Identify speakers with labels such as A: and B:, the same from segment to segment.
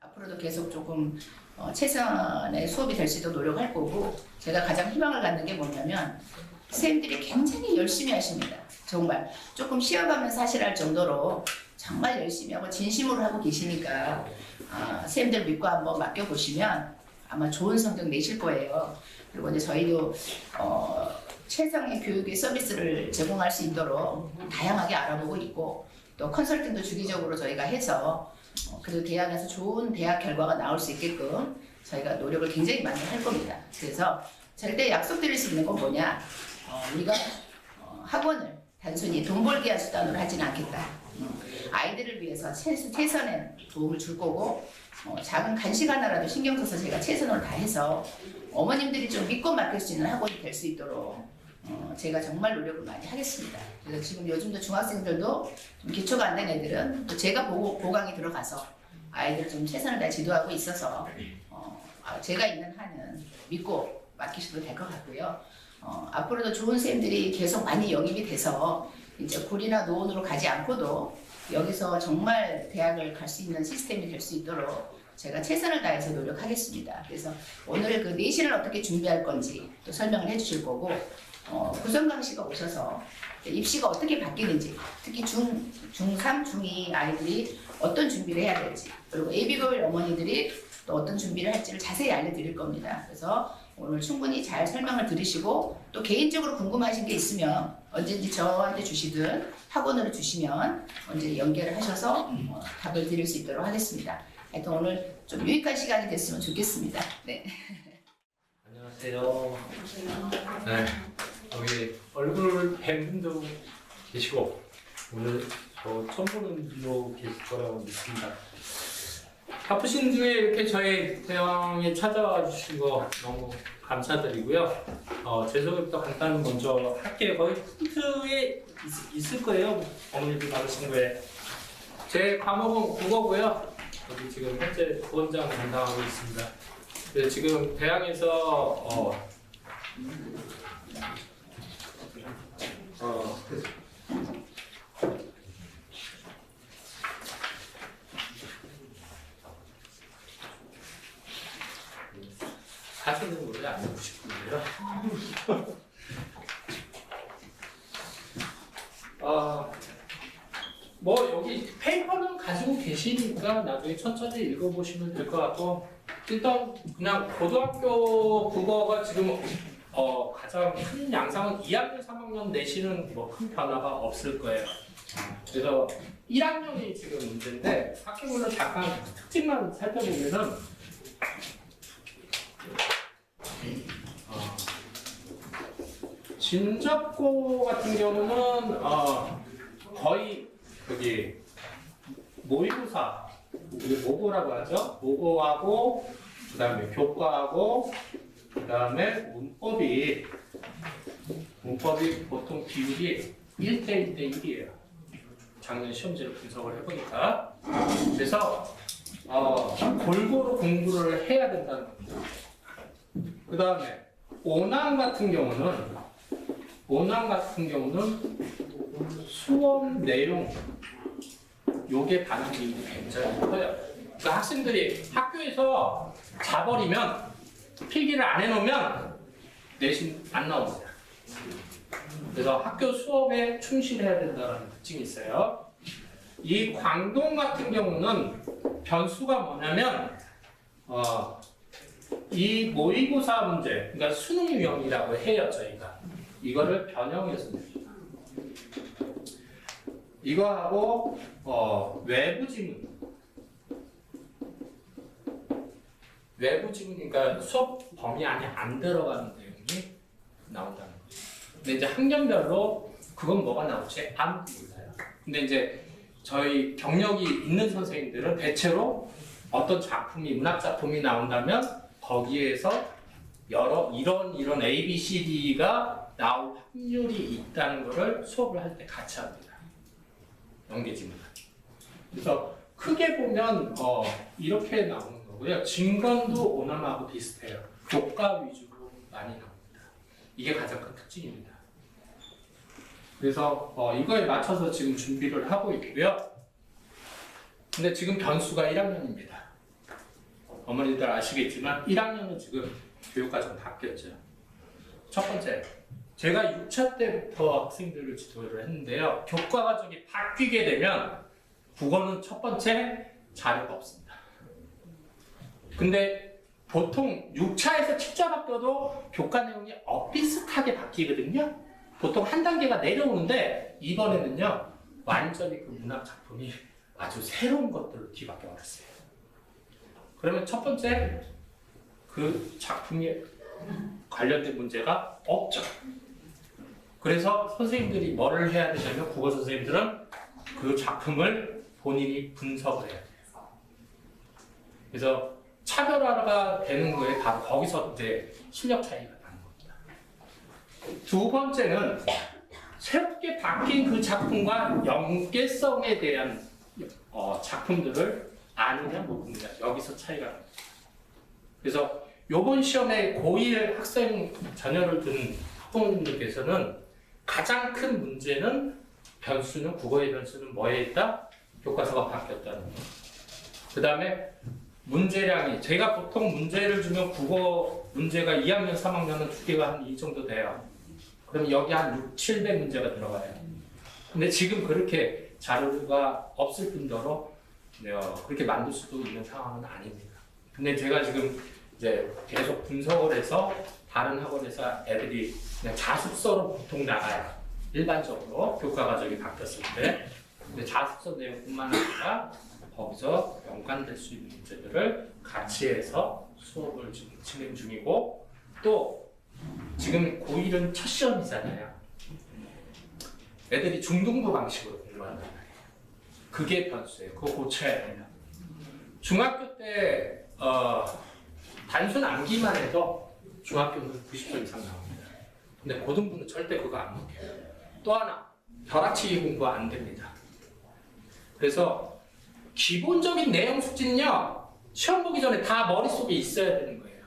A: 앞으로도 계속 조금 최선의 수업이 될 수 있도록 노력할 거고, 제가 가장 희망을 갖는 게 뭐냐면 선생님들이 굉장히 열심히 하십니다. 정말 조금 쉬어가면서 하시라 할 정도로 정말 열심히 하고 진심으로 하고 계시니까 선생님들 믿고 한번 맡겨보시면 아마 좋은 성적 내실 거예요. 그리고 이제 저희도 최상의 교육의 서비스를 제공할 수 있도록 다양하게 알아보고 있고, 또 컨설팅도 주기적으로 저희가 해서 그래도 대학에서 좋은 대학 결과가 나올 수 있게끔 저희가 노력을 굉장히 많이 할 겁니다. 그래서 절대 약속드릴 수 있는 건 뭐냐, 우리가 학원을 단순히 돈 벌기 한 수단으로 하지는 않겠다. 아이들을 위해서 최선의 도움을 줄 거고, 작은 간식 하나라도 신경 써서 제가 최선을 다해서 어머님들이 좀 믿고 맡길 수 있는 학원이 될 수 있도록 제가 정말 노력을 많이 하겠습니다. 그래서 지금 요즘도 중학생들도 좀 기초가 안 된 애들은 또 제가 보강이 들어가서 아이들을 좀 최선을 다해 지도하고 있어서 제가 있는 한은 믿고 맡기셔도 될 것 같고요. 앞으로도 좋은 선생님들이 계속 많이 영입이 돼서 이제 굴이나 노원으로 가지 않고도 여기서 정말 대학을 갈 수 있는 시스템이 될 수 있도록 제가 최선을 다해서 노력하겠습니다. 그래서 오늘 그 내신을 어떻게 준비할 건지 또 설명을 해주실 거고, 구성강 씨가 오셔서 입시가 어떻게 바뀌는지, 특히 중3, 중2 아이들이 어떤 준비를 해야 될지, 그리고 예비고일 어머니들이 또 어떤 준비를 할지를 자세히 알려드릴 겁니다. 그래서 오늘 충분히 잘 설명을 들으시고, 또 개인적으로 궁금하신 게 있으면 언제든지 저한테 주시든 학원으로 주시면 언제 연결을 하셔서 답을 드릴 수 있도록 하겠습니다. 하여튼 오늘 좀 유익한 시간이 됐으면 좋겠습니다. 네.
B: 안녕하세요. 네, 여기 얼굴 뵌 분도 계시고 오늘 저 처음 보는 분도 계실 거라고 믿습니다. 바쁘신 중에 이렇게 저희 대왕에 찾아와 주신 거 너무 감사드리고요. 제 소개부터 간단히 먼저 할게요. 거의 푸드에 있을 거예요. 어머니들 받으신 거에. 제 과목은 국어고요. 여기 지금 현재 부원장 담당하고 있습니다. 네, 지금 대학에서 사진은 원래 안 해보고 싶은데요. 뭐 여기 페이퍼는 가지고 계시니까 나중에 천천히 읽어보시면 될 것 같고, 일단 그냥 고등학교 국어가 지금 가장 큰 양상은 2학년, 3학년 내신은 뭐 큰 변화가 없을 거예요. 그래서 1학년이 지금 문제인데 학교별로 잠깐 특징만 살펴보면은 진적고 같은 경우는 거의 여기 모의고사, 모고라고 하죠. 모고하고 그다음에 교과하고 그다음에 문법이 보통 비율이 1대 1대 1이에요. 작년 시험지를 분석을 해보니까. 그래서 골고루 공부를 해야 된다는 겁니다. 그다음에 오남 같은 경우는 수업 내용 요게 반응이 굉장히 커요. 그러니까 학생들이 학교에서 자버리면 필기를 안 해놓으면 내신 안 나옵니다. 그래서 학교 수업에 충실해야 된다는 특징이 있어요. 이 광동 같은 경우는 변수가 뭐냐면 이 모의고사 문제, 그러니까 수능 유형이라고 해요. 저희가 이거를 변형해서 냅니다. 이거하고 외부 지문, 그러니까 수업 범위 안에 안 들어가는 내용이 나온다는 거죠. 근데 이제 학년별로 그건 뭐가 나올지 아무도 몰라요. 근데 이제 저희 경력이 있는 선생님들은 대체로 어떤 작품이, 문학 작품이 나온다면 거기에서 이런 A, B, C, D가 나올 확률이 있다는 것을 수업을 할 때 같이 합니다. 연계지문은. 그래서 크게 보면 이렇게 나오는 거고요. 진건도 오남하고 비슷해요. 교과 위주로 많이 나옵니다. 이게 가장 큰 특징입니다. 그래서 이거에 맞춰서 지금 준비를 하고 있고요. 근데 지금 변수가 1학년입니다. 어머니들 아시겠지만 1학년은 지금 교육과정 바뀌었죠. 첫 번째, 제가 6차 때부터 학생들을 지도를 했는데요. 교과과정이 바뀌게 되면 국어는 첫 번째 자료가 없습니다. 근데 보통 6차에서 7차 바뀌어도 교과 내용이 비슷하게 바뀌거든요. 보통 한 단계가 내려오는데 이번에는요. 완전히 그 문학 작품이 아주 새로운 것들로 뒤바뀌어 버렸어요. 그러면 첫 번째, 그 작품에 관련된 문제가 없죠. 그래서 선생님들이 뭐를 해야 되냐면 국어 선생님들은 그 작품을 본인이 분석을 해야 돼요. 그래서 차별화가 되는 거에 바로 거기서 이제 실력 차이가 나는 겁니다. 두 번째는 새롭게 바뀐 그 작품과 연계성에 대한 작품들을 아느냐 모르느냐 여기서 차이가 납니다. 그래서 이번 시험에 고1 학생 자녀를 둔 학부모님들께서는 가장 큰 문제는 변수는 국어의 변수는 뭐에 있다? 교과서가 바뀌었다는 거. 그 다음에 문제량이 제가 보통 문제를 주면 국어 문제가 2학년, 3학년은 두 개가 한 이 정도 돼요. 그럼 여기 한 6, 700 문제가 들어가요. 근데 지금 그렇게 자료가 없을 뿐더러 그렇게 만들 수도 있는 상황은 아닙니다. 근데 제가 지금 이제 계속 분석을 해서 다른 학원에서 애들이 그냥 자습서로 보통 나가요. 일반적으로 교과 과정이 바뀌었을 때. 근데 자습서 내용뿐만 아니라 거기서 연관될 수 있는 문제들을 같이 해서 수업을 지금 진행 중이고 또 지금 고1은 첫 시험이잖아요. 애들이 중등부 방식으로 공부한단 말이에요. 그게 변수예요. 그거 고쳐야 돼요. 중학교 때 단순 암기만 해도 중학교는 90점 이상 나옵니다. 근데 고등부는 절대 그거 안 먹혀요. 또 하나, 벼락치기 공부 안 됩니다. 그래서 기본적인 내용 숙지는요, 시험 보기 전에 다 머릿속에 있어야 되는 거예요.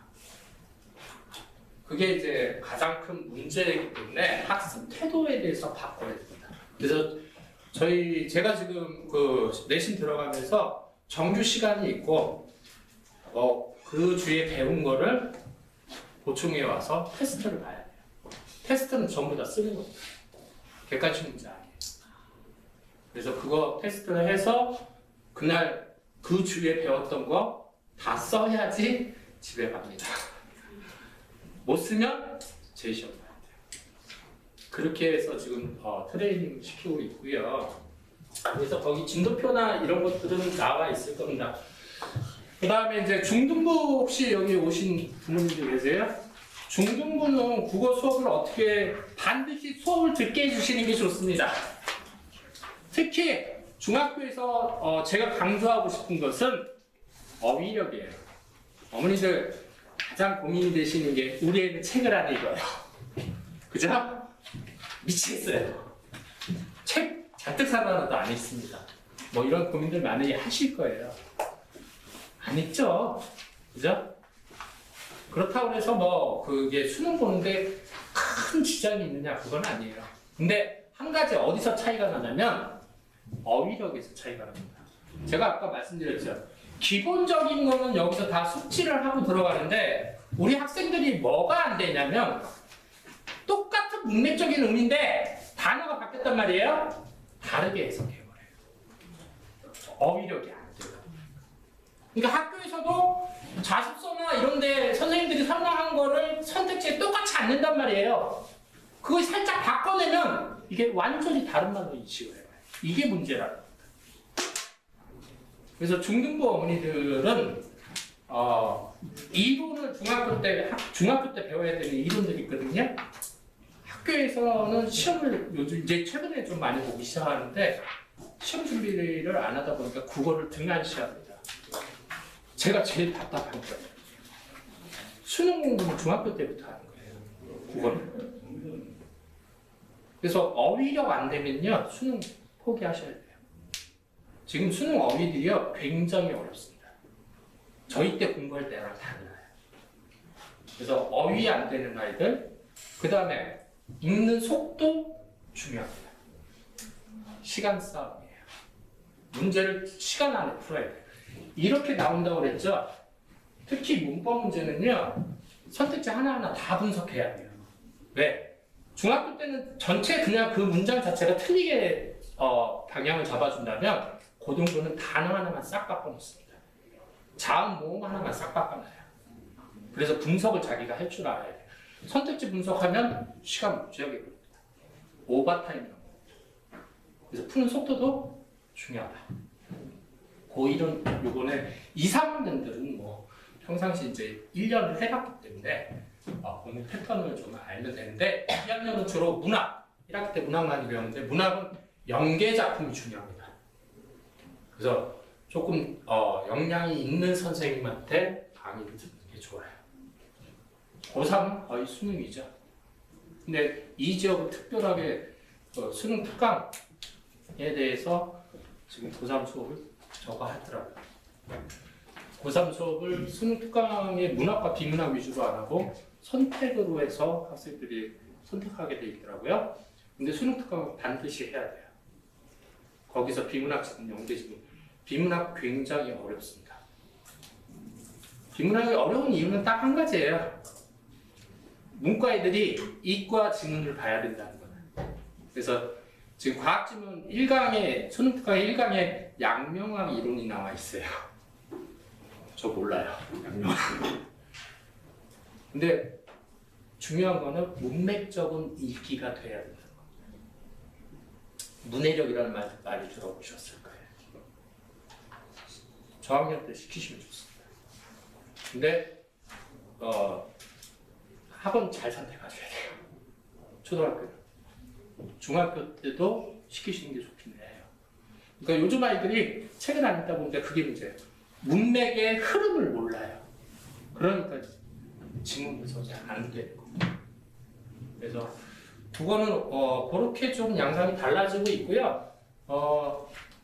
B: 그게 이제 가장 큰 문제이기 때문에 학습 태도에 대해서 바꿔야 됩니다. 그래서 제가 지금 그 내신 들어가면서 정규 시간이 있고, 그 주에 배운 거를 보충해 와서 테스트를 봐야 돼요. 테스트는 전부 다 쓰는 겁니다. 객관식 문제 아니에요. 그래서 그거 테스트를 해서 그날 그 주에 배웠던 거 다 써야지 집에 갑니다. 못 쓰면 재시험 봐야 돼요. 그렇게 해서 지금 트레이닝 시키고 있고요. 그래서 거기 진도표나 이런 것들은 나와 있을 겁니다. 그 다음에 이제 중등부 혹시 여기 오신 부모님들 계세요? 중등부는 국어 수업을 어떻게 반드시 수업을 듣게 해주시는 게 좋습니다. 특히 중학교에서 제가 강조하고 싶은 것은 어휘력이에요. 어머니들 가장 고민이 되시는 게 우리 애는 책을 안 읽어요. 그죠? 미치겠어요. 책 잔뜩 사놔도 안 읽습니다. 뭐 이런 고민들 많이 하실 거예요. 안 읽죠? 그죠? 그렇다고 해서 뭐 그게 수능 보는데 큰 지장이 있느냐 그건 아니에요. 근데 한 가지 어디서 차이가 나냐면 어휘력에서 차이가 납니다. 제가 아까 말씀드렸죠. 기본적인 거는 여기서 다 숙지를 하고 들어가는데 우리 학생들이 뭐가 안 되냐면 똑같은 문맥적인 의미인데 단어가 바뀌었단 말이에요. 다르게 해석해버려요. 어휘력이 안 돼요. 그러니까 학교에서도 자습서나 이런 데 선생님들이 설명한 거를 선택지에 똑같이 안 낸단 말이에요. 그걸 살짝 바꿔내면 이게 완전히 다른 말로 인식을 해요. 이게 문제라는 겁니다. 그래서 중등부 어머니들은 이론을 중학교 때 배워야 되는 이론들이 있거든요. 학교에서는 시험을 요즘 이제 최근에 좀 많이 보기 시작하는데 시험 준비를 안 하다 보니까 국어를 등한시합니다. 제가 제일 답답한 거예요. 수능 공부는 중학교 때부터 하는 거예요. 국어는. 그래서 어휘력 안 되면요 수능 포기하셔야 돼요. 지금 수능 어휘들이요 굉장히 어렵습니다. 저희 때 공부할 때랑 달라요. 그래서 어휘 안 되는 아이들, 그 다음에 읽는 속도 중요합니다. 시간 싸움이에요. 문제를 시간 안에 풀어야 돼요. 이렇게 나온다고 그랬죠? 특히 문법 문제는요, 선택지 하나하나 다 분석해야 돼요. 왜? 중학교 때는 전체 그냥 그 문장 자체가 틀리게 방향을 잡아준다면 고등부는 단어 하나만 싹 바꿔놓습니다. 자음, 모음 하나만 싹 바꿔놔요. 그래서 분석을 자기가 할 줄 알아야 돼요. 선택지 분석하면 시간 무지하게 걸립니다. 오버타임이라고. 그래서 푸는 속도도 중요하다. 고1은 요번에 2, 3학년들은 뭐 평상시 이제 1년을 해봤기 때문에 공부 패턴을 좀 알면 되는데 2학년은 주로 문학, 1학기 때 문학만 배웠는데 문학은 연계 작품이 중요합니다. 그래서 조금 역량이 있는 선생님한테 강의를 듣는 게 좋아요. 고3은 거의 수능이죠. 근데 이 지역은 특별하게 수능 특강에 대해서 지금 고3 수업을 저거 하더라고요. 고3 수업을 수능 특강의 문학과 비문학 위주로 안 하고 선택으로 해서 학생들이 선택하게 돼 있더라고요. 근데 수능 특강은 반드시 해야 돼요. 거기서 비문학 지금 연계지금 비문학 굉장히 어렵습니다. 비문학이 어려운 이유는 딱 한 가지예요. 문과 애들이 이과 지문을 봐야 된다는 거예요. 그래서 지금 과학지문 1강에 수능 특강 1강에 양명학 이론이 나와 있어요. 저 몰라요. 양명학. 근데 중요한 거는 문맥적인 읽기가 돼야 된다는 거예요. 문해력이라는 말 많이 들어보셨을 거예요. 저학년 때 시키시면 좋습니다. 근데 학원 잘 선택하셔야 돼요. 초등학교, 중학교 때도 시키시는 게 좋긴 해요. 그러니까 요즘 아이들이 책을 안 읽다 보니까 그게 문제예요. 문맥의 흐름을 몰라요. 그러니까 지문 분석이 안 되고. 그래서 국어는 그렇게 좀 양상이 달라지고 있고요.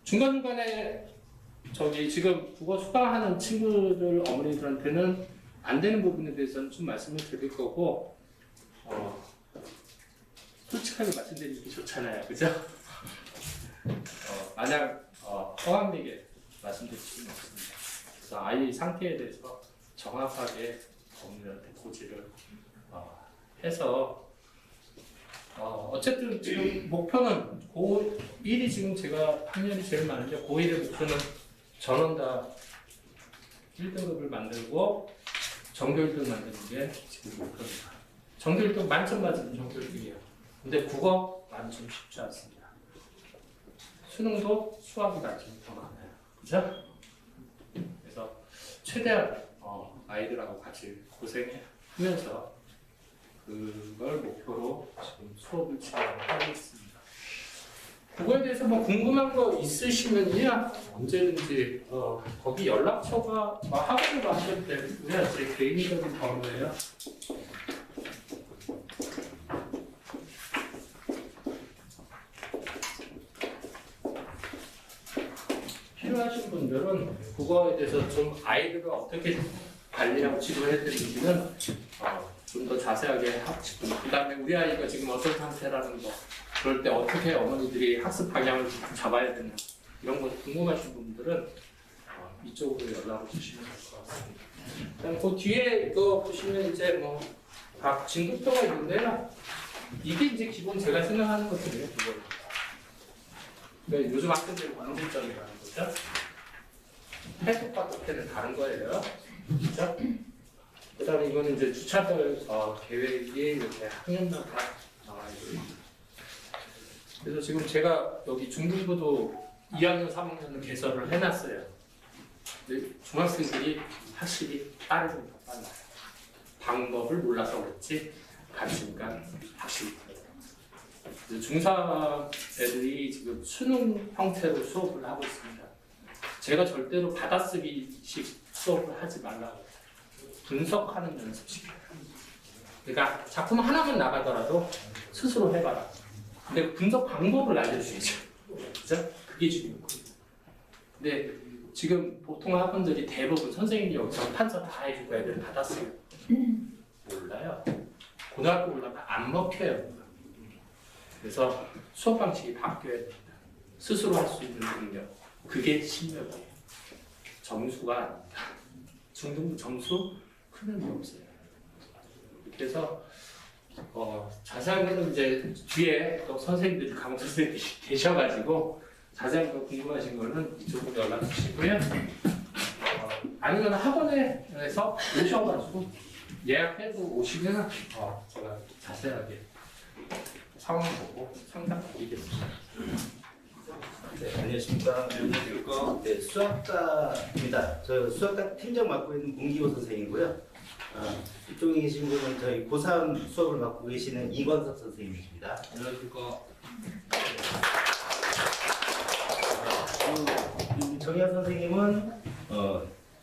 B: 중간중간에 지금 국어 수강하는 친구들 어머니들한테는 안 되는 부분에 대해서는 좀 말씀을 드릴 거고 솔직하게 말씀드리는 게 좋잖아요, 그죠? 만약 허황되게 말씀드릴 수는 없습니다. 그래서 아이 상태에 대해서 정확하게 어머니한테 고지를 해서 어쨌든 지금 목표는 고1이 지금 제가 학년이 제일 많은데 고1의 목표는 전원 다 1등급을 만들고 정교 1등 만드는 게 지금 목표입니다. 정교 1등 만점 맞으면 정교 1등이에요. 근데 국어 만점 쉽지 않습니다. 수능도 수학이 만점이 더 많아요. 그죠? 그래서 최대한 아이들하고 같이 고생하면서 그걸 목표로 지금 수업을 진행하고 있습니다. 그거에 대해서 뭐 궁금한 거 있으시면요 언제든지 거기 연락처가 학원으로 하셔도 되고요. 제 개인적인 번호예요. 필요하신 분들은 그거에 대해서 좀 아이들을 어떻게 관리하고 지도해 드리는지는 좀 더 자세하게 지금 그다음에 우리 아이가 지금 어떤 상태라는 거 그럴 때 어떻게 어머니들이 학습 방향을 잡아야 되나 이런 거 궁금하신 분들은 이쪽으로 연락을 주시면 될 것 같습니다. 그다음 그 뒤에 이거 보시면 이제 뭐 각 진급도가 있는데요. 이게 이제 기본 제가 생각하는 것들이에요. 네, 요즘 학생들이 문제점이라는 거죠. 해석과 독해는 다른 거예요. 그렇죠? 그다음에 이거는 이제 주차별 계획이 이렇게 학년마다 나와 있고요. 그래서 지금 제가 여기 중등부도 2학년, 3학년을 개설을 해놨어요. 근데 중학생들이 확실히 빠르면 더 빨라요. 방법을 몰라서 그렇지 가르치니까 확실히 빨라요. 중3 애들이 지금 수능 형태로 수업을 하고 있습니다. 제가 절대로 받아쓰기식 수업을 하지 말라고 분석하는 연습시켜요. 그러니까 작품 하나만 나가더라도 스스로 해봐라. 근데 분석 방법을 알려주시죠. 그죠? 그게 중요해요. 근데 지금 보통 학원들이 대부분 선생님이 여기서 판서 다 해주고 애들 받았어요. 몰라요. 고등학교 올라가 안 먹혀요. 그래서 수업 방식이 바뀌어야 됩니다. 스스로 할 수 있는 능력. 그게 실력이에요. 점수가 아닙니다. 중등부 점수 큰 의미 없어요. 그래서 자세한 거는 이제 뒤에 또 선생님들이 과목 선생님들이 계셔가지고 자세한 거 궁금하신 거는 이쪽으로 연락 주시고요. 아니면 학원에서 오셔가지고 예약해도 오시면 제가 자세하게 상황 보고 상담 드리겠습니다.
C: 네, 안녕하십니까. 네, 수학과입니다. 저 수학과 팀장 맡고 있는 공기호 선생이고요. 이쪽에 계신 분은 저희 고3 수업을 맡고 계시는 이건석 선생님이십니다.
B: 안녕하십니까.
C: 정현 선생님은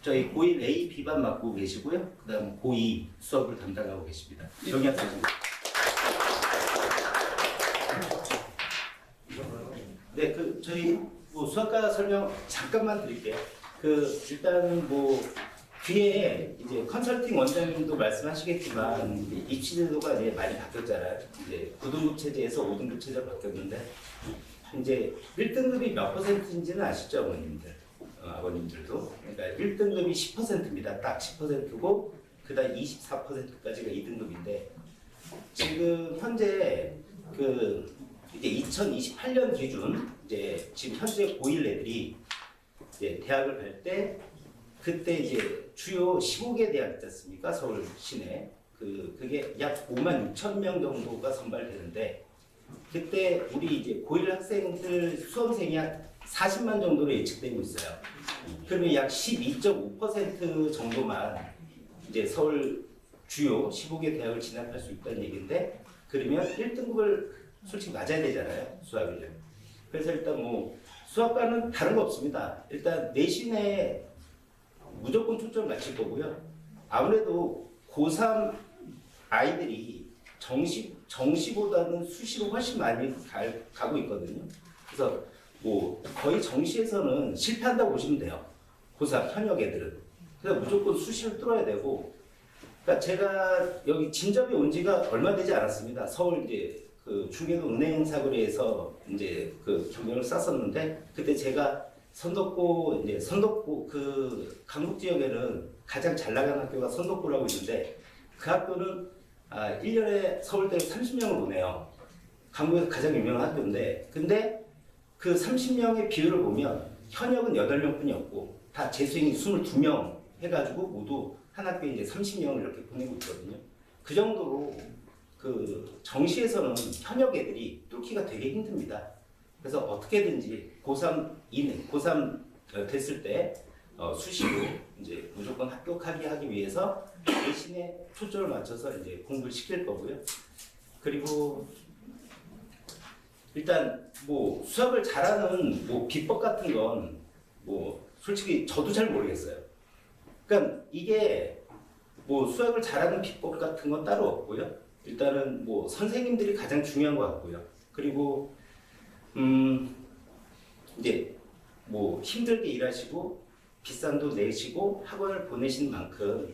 C: 저희 고1 A, B반 맡고 계시고요. 그 다음 고2 수업을 담당하고 계십니다. 정현 선생님. 네, 저희 수학과 설명 잠깐만 드릴게요. 일단 뒤에 이제 컨설팅 원장님도 말씀하시겠지만 입시 제도가 이제 많이 바뀌었잖아요. 이제 9등급 체제에서 5등급 체제로 바뀌었는데 이제 1등급이 몇 %인지는 아시죠, 어머님들? 아버님들도. 그러니까 1등급이 10%입니다. 딱 10%고 그다음 24%까지가 2등급인데 지금 현재 이제 2028년 기준 이제 지금 현재 고1 애들이 이제 대학을 갈 때 그때 이제 주요 15개 대학 있지 않습니까? 서울 시내. 그게 약 5만 6천 명 정도가 선발되는데 그때 우리 이제 고1 학생들 수험생이 약 40만 정도로 예측되고 있어요. 그러면 약 12.5% 정도만 이제 서울 주요 15개 대학을 진학할 수 있다는 얘기인데 그러면 1등급을 솔직히 맞아야 되잖아요. 수학을요. 그래서 일단 수학과는 다른 거 없습니다. 일단 내신에 무조건 초점을 맞출 거고요. 아무래도 고3 아이들이 정시보다는 수시로 훨씬 많이 가고 있거든요. 그래서 거의 정시에서는 실패한다고 보시면 돼요. 고3 현역 애들은. 그래서 무조건 수시를 뚫어야 되고. 그러니까 제가 여기 진접에 온 지가 얼마 되지 않았습니다. 서울 이제 중계동 은행 사거리에서 이제 경력을 쌓았었는데 그때 제가 선덕고 강북 지역에는 가장 잘 나가는 학교가 선덕고라고 있는데 그 학교는 1년에 서울대 30명을 보내요. 강북에서 가장 유명한 학교인데 근데 그 30명의 비율을 보면 현역은 8명뿐이었고 다 재수생이 22명 해가지고 모두 한 학교에 이제 30명을 이렇게 보내고 있거든요. 그 정도로 정시에서는 현역 애들이 뚫기가 되게 힘듭니다. 그래서 어떻게든지 고3 됐을 때 수시로 이제 무조건 합격하게 하기 위해서 내신에 초점을 맞춰서 이제 공부를 시킬 거고요. 그리고 일단 수학을 잘하는 비법 같은 건 솔직히 저도 잘 모르겠어요. 그러니까 이게 수학을 잘하는 비법 같은 건 따로 없고요. 일단은 선생님들이 가장 중요한 것 같고요. 그리고 이제 힘들게 일하시고 비싼 돈 내시고 학원을 보내신 만큼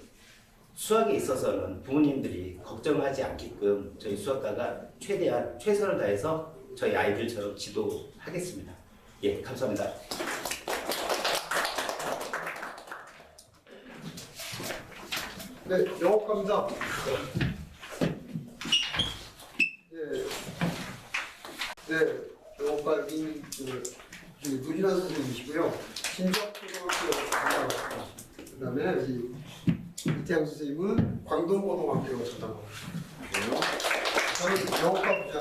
C: 수학에 있어서는 부모님들이 걱정하지 않게끔 저희 수학과가 최대한 최선을 다해서 저희 아이들처럼 지도하겠습니다. 예, 감사합니다.
D: 네, 영업과입니다. 네, 영업과 여기 누진환 선생님이시고요. 신적초등학교 담당하고 그 다음에 이태양 선생님은 광동고등학교 담당하고 있고요. 저는 영업과 부장.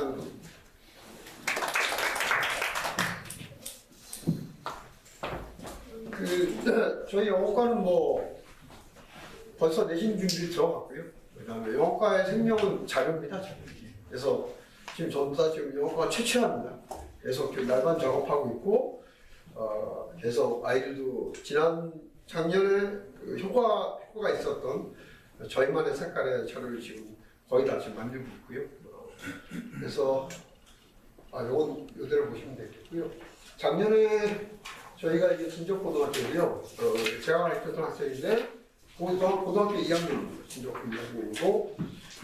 D: 저희 영어과는 벌써 내신 준비 들어갔고요. 그다음에 영어과의 생명은 자료입니다. 자료. 그래서 지금 전부 다 지금 영어과 최초합니다. 계속 날만 작업하고 있고, 계속 아이들도 작년에 효과가 있었던 저희만의 색깔의 자료를 지금 거의 다 지금 만들고 있고요. 그래서 요건 이대로 보시면 되겠고요. 작년에 저희가 이제 진적고등학교고요. 제가 가르쳤던 학생인데 고등학교 2학년 진적고 2학년이고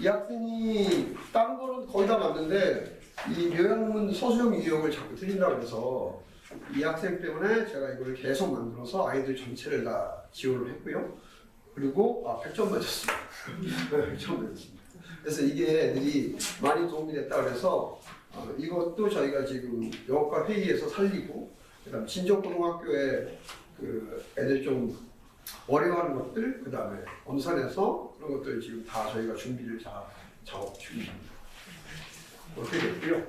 D: 이 학생이 다른 거는 거의 다 맞는데 이 묘양문 서수형 유형을 자꾸 틀린다고 해서 이 학생 때문에 제가 이걸 계속 만들어서 아이들 전체를 다 지원을 했고요. 그리고 100점 맞았습니다. 100점 맞았습니다. 그래서 이게 애들이 많이 도움이 됐다 그래서 이것도 저희가 지금 영어과 회의에서 살리고, 그다음 진적고등학교에 그 애들 좀 어려워하는 것들, 그다음에 엄선해서 그런 것들 지금 다 저희가 준비를 다 작업 중입니다. 그렇게 됐고요.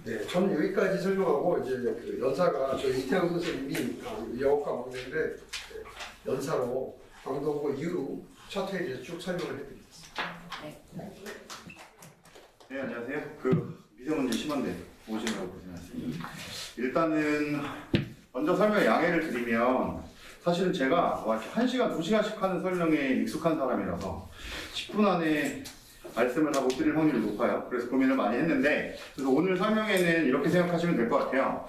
D: 네, 저는 여기까지 설명하고 이제 그 연사가 저희 이태영 선생님이 영어과 먹는데 연사로 강동구 이후로 첫 회에 대해서 쭉 설명을 해드리겠습니다.
E: 네, 안녕하세요. 미세먼지 심한데 오시느라고 고생하셨습니다. 일단은 먼저 설명 양해를 드리면, 사실은 제가 1시간, 2시간씩 하는 설명에 익숙한 사람이라서 10분 안에 말씀을 다 못 드릴 확률이 높아요. 그래서 고민을 많이 했는데, 그래서 오늘 설명에는 이렇게 생각하시면 될 것 같아요.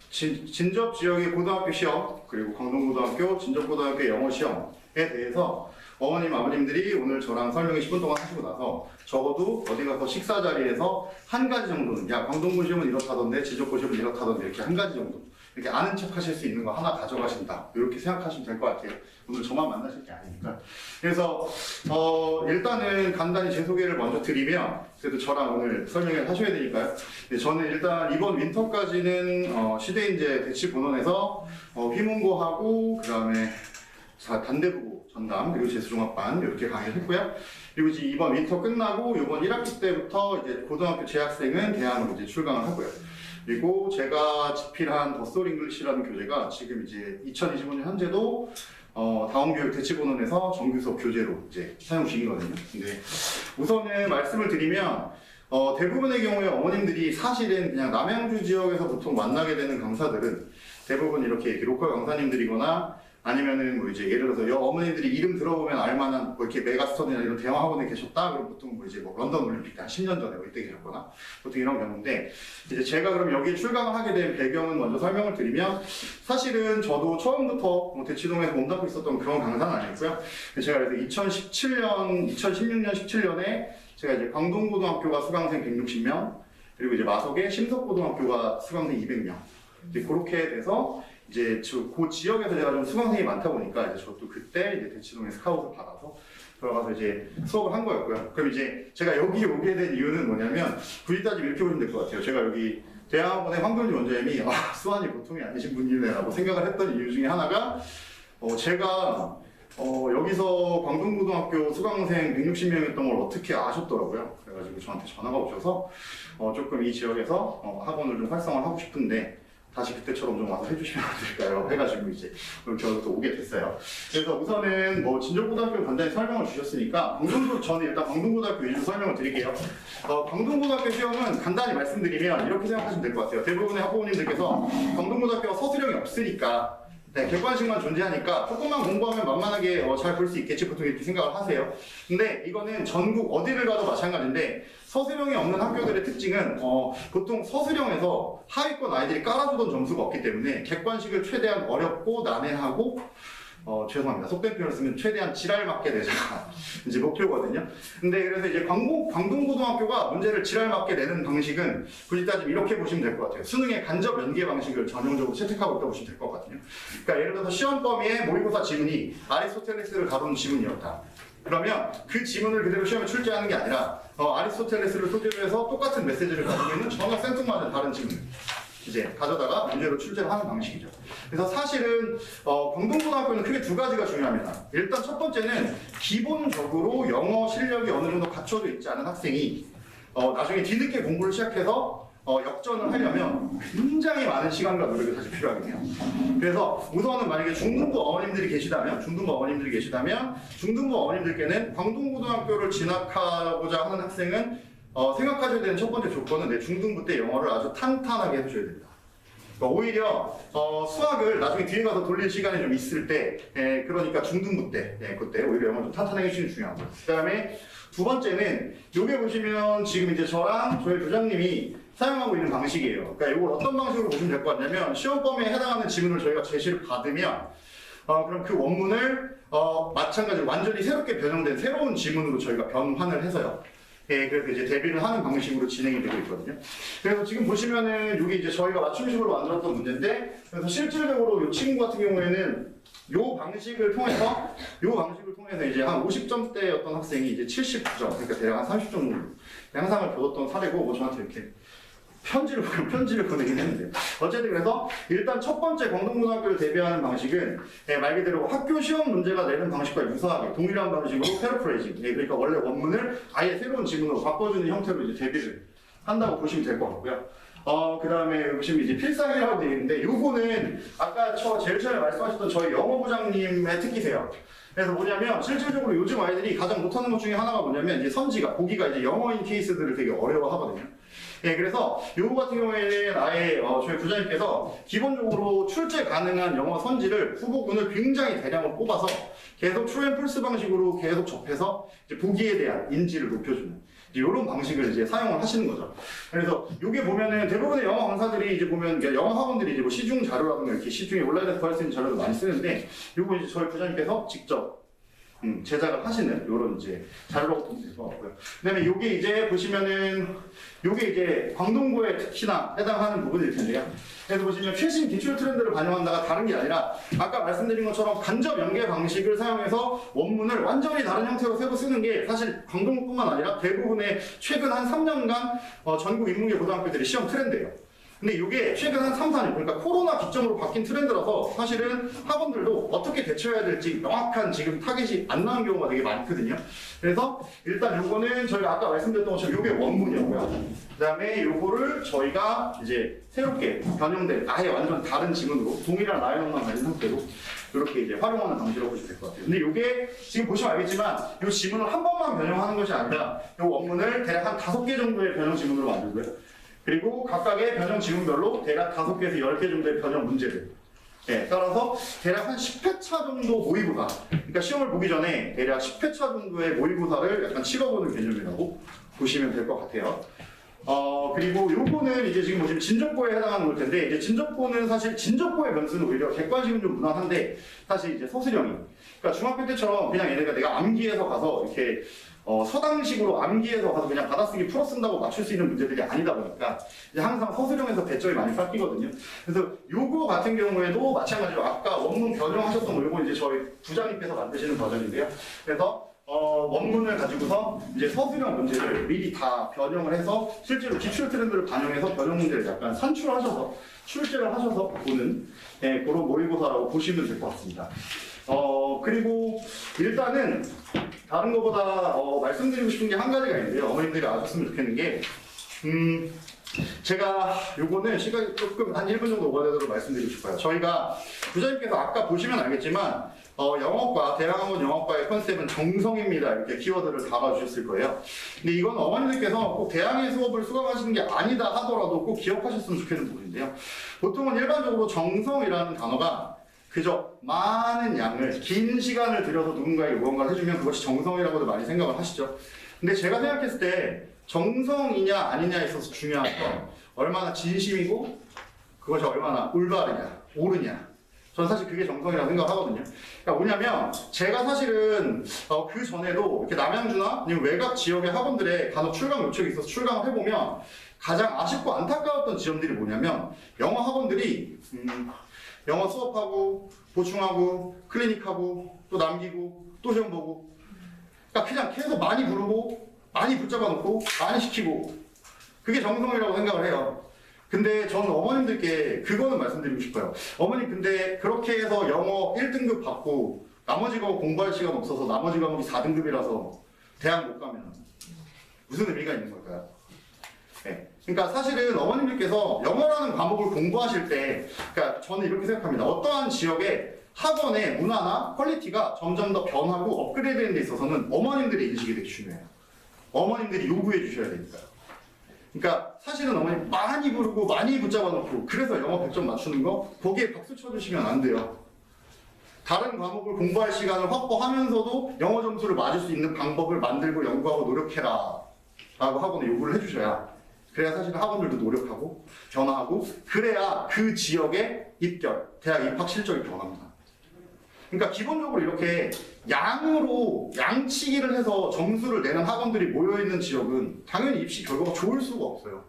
E: 진접 지역의 고등학교 시험, 그리고 광동고등학교, 진접고등학교 영어 시험에 대해서 어머님, 아버님들이 오늘 저랑 설명을 10분 동안 하시고 나서 적어도 어디 가서 식사 자리에서 한 가지 정도는, 야, 광동고 시험은 이렇다던데, 진접고 시험은 이렇다던데, 이렇게 한 가지 정도, 이렇게 아는 척 하실 수 있는 거 하나 가져가신다. 이렇게 생각하시면 될 것 같아요. 오늘 저만 만나실 게 아니니까. 그래서, 일단은 간단히 제 소개를 먼저 드리면, 그래도 저랑 오늘 설명을 하셔야 되니까요. 네, 저는 일단 이번 윈터까지는, 시대인재 대치본원에서, 휘문고하고, 그 다음에 단대부고 전담, 그리고 재수종합반 이렇게 강의를 했고요. 그리고 이제 이번 윈터 끝나고 이번 1학기 때부터 이제 고등학교 재학생은 대학으로 이제 출강을 하고요. 그리고 제가 집필한 더솔 잉글리시라는 교재가 지금 이제 2025년 현재도 다원교육 대치본원에서 정규 수업 교재로 이제 사용 중이거든요. 근데 우선은 말씀을 드리면 대부분의 경우에 어머님들이 사실은 그냥 남양주 지역에서 보통 만나게 되는 강사들은 대부분 이렇게 로컬 강사님들이거나 아니면은 뭐 이제 예를 들어서 어머님들이 이름 들어보면 알만한 뭐 이렇게 메가스터디나 이런 대형 학원에 계셨다. 그럼 보통 뭐 이제 뭐 런던 올림픽 때 한 10년 전에 뭐 이때 계셨거나 보통 이런 경우인데, 이제 제가 그럼 여기에 출강을 하게 된 배경은 먼저 설명을 드리면, 사실은 저도 처음부터 뭐 대치동에서 몸담고 있었던 그런 강사는 아니었고요. 제가 그래서 2016년, 17년에 제가 이제 광동고등학교가 수강생 160명, 그리고 이제 마석에 심석고등학교가 수강생 200명. 이제 그렇게 돼서 이제 그 지역에서 제가 좀 수강생이 많다 보니까 이제 저도 그때 이제 대치동에 스카웃을 받아서 들어가서 이제 수업을 한 거였고요. 그럼 이제 제가 여기 오게 된 이유는 뭐냐면, 굳이 따지면 이렇게 보시면 될 것 같아요. 제가 여기 대학원의 황교지 원장님이 수완이 보통이 아니신 분이네라고 생각을 했던 이유 중에 하나가, 제가 여기서 광동고등학교 수강생 160명이었던 걸 어떻게 아셨더라고요. 그래가지고 저한테 전화가 오셔서 조금 이 지역에서 학원을 좀 활성화하고 싶은데 다시 그때처럼 좀 와서 해주시면 안 될까요? 해가지고 이제 저도 또 오게 됐어요. 그래서 우선은 뭐 진접고등학교 간단히 설명을 주셨으니까 저는 일단 광동고등학교 위주로 설명을 드릴게요. 광동고등학교 시험은 간단히 말씀드리면 이렇게 생각하시면 될 것 같아요. 대부분의 학부모님들께서 광동고등학교가 서술형이 없으니까, 네, 객관식만 존재하니까 조금만 공부하면 만만하게 잘 볼 수 있겠지, 보통 이렇게 생각을 하세요. 근데 이거는 전국 어디를 가도 마찬가지인데, 서술형이 없는 학교들의 특징은 보통 서술형에서 하위권 아이들이 깔아주던 점수가 없기 때문에 객관식을 최대한 어렵고 난해하고 죄송합니다. 속된 표현을 쓰면 최대한 지랄 맞게 내자가 이제 목표거든요. 근데 그래서 이제 광동고등학교가 문제를 지랄 맞게 내는 방식은 굳이 따지면 이렇게 보시면 될 것 같아요. 수능의 간접 연계 방식을 전형적으로 채택하고 있다고 보시면 될 것 같거든요. 그러니까 예를 들어서 시험 범위의 모의고사 지문이 아리스토텔레스를 다루는 지문이었다. 그러면 그 지문을 그대로 시험에 출제하는 게 아니라 아리스토텔레스를 소재로 해서 똑같은 메시지를 가지고 있는 전혀 생뚱맞은 다른 지문 이제 가져다가 문제로 출제를 하는 방식이죠. 그래서 사실은 광동고등학교는 크게 두 가지가 중요합니다. 일단 첫 번째는 기본적으로 영어 실력이 어느 정도 갖춰져 있지 않은 학생이 나중에 뒤늦게 공부를 시작해서 역전을 하려면 굉장히 많은 시간과 노력이 사실 필요하겠네요. 그래서 우선은 만약에 중등부 어머님들이 계시다면 중등부 어머님들께는 광동고등학교를 진학하고자 하는 학생은 생각하셔야 되는 첫 번째 조건은 중등부 때 영어를 아주 탄탄하게 해주셔야 됩니다. 그러니까 오히려 수학을 나중에 뒤에 가서 돌릴 시간이 좀 있을 때, 그러니까 중등부 때, 그때 오히려 영어를 좀 탄탄하게 해주시는 게 중요한 거예요. 그 다음에 두 번째는 여기 보시면 지금 이제 저랑 저희 교장님이 사용하고 있는 방식이에요. 그러니까 이걸 어떤 방식으로 보시면 될 것 같냐면, 시험 범위에 해당하는 지문을 저희가 제시를 받으면 그럼 그 원문을 마찬가지로 완전히 새롭게 변형된 새로운 지문으로 저희가 변환을 해서요. 그래서 이제 대비를 하는 방식으로 진행이 되고 있거든요. 그래서 지금 보시면은 여기 이제 저희가 맞춤식으로 만들었던 문제인데, 그래서 실질적으로 이 친구 같은 경우에는 요 방식을 통해서 이제 한 50점대였던 학생이 이제 79점, 그러니까 대략 한 30점 정도 양상을 보였던 사례고, 뭐 저한테 이렇게 편지를 보내긴 했는데요. 어쨌든 그래서 일단 첫 번째 광동고등학교를 대비하는 방식은 말 그대로 학교 시험 문제가 내는 방식과 유사하게 동일한 방식으로 패러프레이징, 그러니까 원래 원문을 아예 새로운 지문으로 바꿔주는 형태로 이제 대비를 한다고 보시면 될 것 같고요. 그 다음에 보시면 이제 필살기라고 되어 있는데, 요거는 아까 제일 처음에 말씀하셨던 저희 영어부장님의 특기세요. 그래서 뭐냐면, 실질적으로 요즘 아이들이 가장 못하는 것 중에 하나가 뭐냐면, 이제 보기가 이제 영어인 케이스들을 되게 어려워하거든요. 그래서 요거 같은 경우에는 아예 저희 부장님께서 기본적으로 출제 가능한 영어 선지를 후보군을 굉장히 대량으로 뽑아서 계속 트루앤플스 방식으로 계속 접해서 이제 보기에 대한 인지를 높여주는 이런 방식을 이제 사용을 하시는 거죠. 그래서 요게 보면은 대부분의 영어 강사들이 이제 보면 영어 학원들이 이제 뭐 시중 자료라든가 이렇게 시중에 온라인에서 구할 수 있는 자료도 많이 쓰는데, 요거 이제 저희 부장님께서 직접 제작을 하시는 이런 이제 자료라고 보면 될 것 같고요. 그다음에 요게 이제 보시면은 요게 이제 광동고에 특히나 해당하는 부분일 텐데요. 그래서 보시면 최신 기출 트렌드를 반영한다가 다른 게 아니라 아까 말씀드린 것처럼 간접 연계 방식을 사용해서 원문을 완전히 다른 형태로 새로 쓰는 게 사실 광동고뿐만 아니라 대부분의 최근 한 3년간 전국 인문계 고등학교들의 시험 트렌드예요. 근데 이게 최근 한 3, 4년, 그러니까 코로나 기점으로 바뀐 트렌드라서 사실은 학원들도 어떻게 대처해야 될지 명확한 지금 타겟이 안 나온 경우가 되게 많거든요. 그래서 일단 요거는 저희가 아까 말씀드렸던 것처럼 요게 원문이었고요. 그 다음에 요거를 저희가 이제 새롭게 변형된 아예 완전 다른 지문으로 동일한 라인업만 가진 상태로 이렇게 이제 활용하는 방식으로 보시면 될 것 같아요. 근데 요게 지금 보시면 알겠지만 요 지문을 한 번만 변형하는 것이 아니라 요 원문을 대략 한 5개 정도의 변형 지문으로 만들고요. 그리고 각각의 변형 지문별로 대략 5개에서 10개 정도의 변형 문제들. 따라서 대략 한 10회차 정도 모의고사. 그러니까 시험을 보기 전에 대략 10회차 정도의 모의고사를 약간 치러보는 개념이라고 보시면 될 것 같아요. 그리고 요거는 이제 지금 보시면 진적고에 해당하는 걸 텐데, 이제 진적고는 사실 진적고의 변수는 오히려 객관식은 좀 무난한데, 사실 이제 서술형이. 그러니까 중학교 때처럼 그냥 얘네가 내가 암기해서 가서 이렇게 서당식으로 암기해서 가서 그냥 받아쓰기 풀어 쓴다고 맞출 수 있는 문제들이 아니다 보니까 이제 항상 서술형에서 배점이 많이 깎이거든요. 그래서 요거 같은 경우에도 마찬가지로 아까 원문 변형하셨던 거 요거 이제 저희 부장님께서 만드시는 버전인데요. 그래서 원문을 가지고서 이제 서술형 문제를 미리 다 변형을 해서 실제로 기출 트렌드를 반영해서 변형 문제를 약간 산출하셔서 출제를 하셔서 보는 그런 모의고사라고 보시면 될 것 같습니다. 그리고 일단은 다른 것보다 말씀드리고 싶은 게 한 가지가 있는데요. 어머님들이 아셨으면 좋겠는 게 제가 요거는 시간이 조금 한 1분 정도 오버되도록 말씀드리고 싶어요. 저희가 부장님께서 아까 보시면 알겠지만 영어과 대학학원 영어과의 컨셉은 정성입니다. 이렇게 키워드를 달아주셨을 거예요. 근데 이건 어머님들께서 꼭 대학의 수업을 수강하시는 게 아니다 하더라도 꼭 기억하셨으면 좋겠는 부분인데요. 보통은 일반적으로 정성이라는 단어가 그저 많은 양을 긴 시간을 들여서 누군가에게 무언가를 해주면 그것이 정성이라고도 많이 생각을 하시죠. 근데 제가 생각했을 때 정성이냐 아니냐에 있어서 중요한 건 얼마나 진심이고 그것이 얼마나 올바르냐 옳으냐. 저는 사실 그게 정성이라고 생각하거든요. 그러니까 뭐냐면 제가 사실은 그 전에도 이렇게 남양주나 아니면 외곽 지역의 학원들에 간혹 출강 요청이 있어서 출강을 해보면 가장 아쉽고 안타까웠던 지점들이 뭐냐면 영어 학원들이 영어 수업하고 보충하고 클리닉하고 또 남기고 또 시험 보고, 그러니까 그냥 계속 많이 부르고 많이 붙잡아 놓고 많이 시키고 그게 정성이라고 생각을 해요. 근데 저는 어머님들께 그거는 말씀드리고 싶어요. 어머님 근데 그렇게 해서 영어 1등급 받고 나머지 과목 공부할 시간 없어서 나머지 과목이 4등급이라서 대학 못 가면 무슨 의미가 있는 걸까요? 네. 그러니까 사실은 어머님들께서 영어라는 과목을 공부하실 때, 그러니까 저는 이렇게 생각합니다. 어떠한 지역의 학원의 문화나 퀄리티가 점점 더 변하고 업그레이드되는 데 있어서는 어머님들의 인식이 되게 중요해요. 어머님들이 요구해 주셔야 되니까요. 그러니까 사실은 어머님 많이 부르고 많이 붙잡아 놓고 그래서 영어 100점 맞추는 거 거기에 박수 쳐주시면 안 돼요. 다른 과목을 공부할 시간을 확보하면서도 영어 점수를 맞을 수 있는 방법을 만들고 연구하고 노력해라 라고 학원에 요구를 해주셔야, 그래야 사실 학원들도 노력하고 변화하고 그래야 그 지역의 입결, 대학 입학 실적이 변합니다. 그러니까 기본적으로 이렇게 양으로 양치기를 해서 점수를 내는 학원들이 모여있는 지역은 당연히 입시 결과가 좋을 수가 없어요.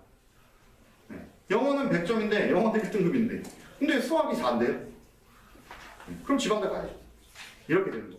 E: 영어는 100점인데 영어는 1등급인데 근데 수학이 4인데요? 그럼 지방대 가야죠. 이렇게 되는 거예요.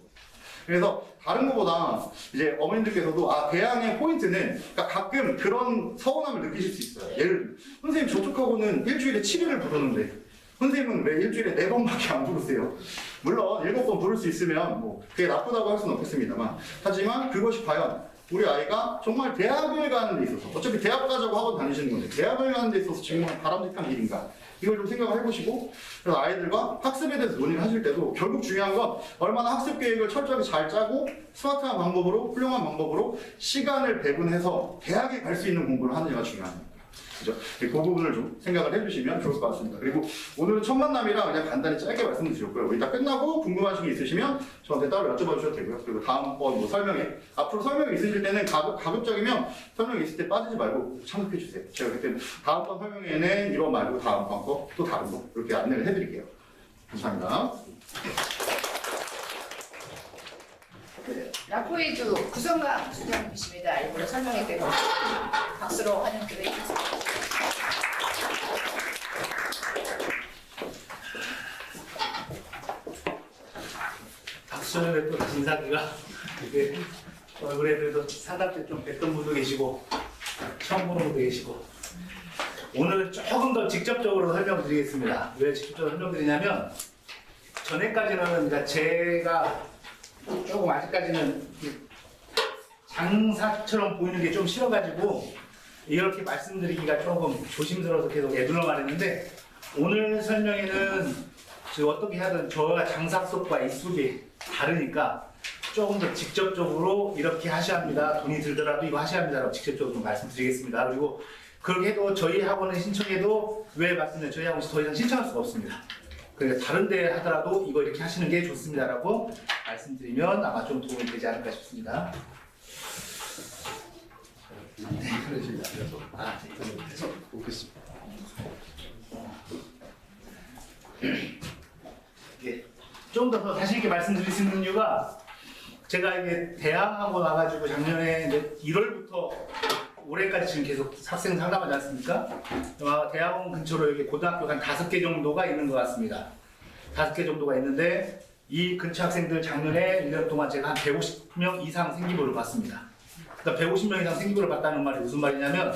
E: 그래서 다른 것보다 이제 어머님들께서도 대항의 포인트는 그러니까 가끔 그런 서운함을 느끼실 수 있어요. 예를 들면 선생님 저쪽하고는 일주일에 7일을 부르는데 선생님은 왜 일주일에 4번밖에 안 부르세요? 물론 7번 부를 수 있으면 뭐 그게 나쁘다고 할 수는 없겠습니다만 하지만 그것이 과연 우리 아이가 정말 대학을 가는 데 있어서 어차피 대학 가자고 학원 다니시는 건데 대학을 가는 데 있어서 정말 바람직한 일인가 이걸 좀 생각을 해보시고 그래서 아이들과 학습에 대해서 논의를 하실 때도 결국 중요한 건 얼마나 학습 계획을 철저하게 잘 짜고 스마트한 방법으로 훌륭한 방법으로 시간을 배분해서 대학에 갈 수 있는 공부를 하느냐가 중요합니다. 그죠? 그 부분을 좀 생각을 해주시면 좋을 것 같습니다. 그리고 오늘은 첫 만남이라 그냥 간단히 짧게 말씀을 드렸고요. 이따 끝나고 궁금하신 게 있으시면 저한테 따로 여쭤봐 주셔도 되고요. 그리고 다음번 뭐 설명회, 앞으로 설명이 있으실 때는 가급적이면 설명이 있을 때 빠지지 말고 참석해 주세요. 제가 그때 다음번 설명회는 이번 말고 다음번 거 또 다른 거 이렇게 안내를 해드릴게요. 감사합니다.
A: 라포이드 구성강 수장님이십니다. 일부러 설명회 때문에 박수로 환영드리겠습니다.
F: 박수전에 또 진사기가 이게 얼굴에 그래도 사납 때좀 뵀던 분도 계시고 처음 보는 분도 계시고 오늘 조금 더 직접적으로 설명드리겠습니다. 왜 직접적으로 설명드리냐면 전에까지는 그러니까 제가 조금 아직까지는 장사처럼 보이는 게 좀 싫어가지고 이렇게 말씀드리기가 조금 조심스러워서 계속 애둘러 말했는데 오늘 설명에는 어떻게 하든 저와 장사 속과 이 속이 다르니까 조금 더 직접적으로 이렇게 하셔야 합니다. 돈이 들더라도 이거 하셔야 합니다라고 직접적으로 좀 말씀드리겠습니다. 그리고 그렇게 해도 저희 학원에 신청해도 왜 말씀드려요? 저희 학원에서 더 이상 신청할 수가 없습니다. 그러니까 다른 데 하더라도 이거 이렇게 하시는 게 좋습니다라고 말씀드리면 아마 좀 도움이 되지 않을까 싶습니다.
D: 네, 그래서 보겠습니다.
F: 좀 더 자신 있게 말씀드릴 수 있는 이유가 제가 이게 대학하고 와가지고 작년에 이제 1월부터 올해까지 지금 계속 학생 상담하지 않습니까? 대학원 근처로 여기 고등학교가 한 5개 정도가 있는 것 같습니다. 5개 정도가 있는데 이 근처 학생들 작년에 1년 동안 제가 한 150명 이상 생기부를 봤습니다. 그러니까 150명 이상 생기부를 봤다는 말이 무슨 말이냐면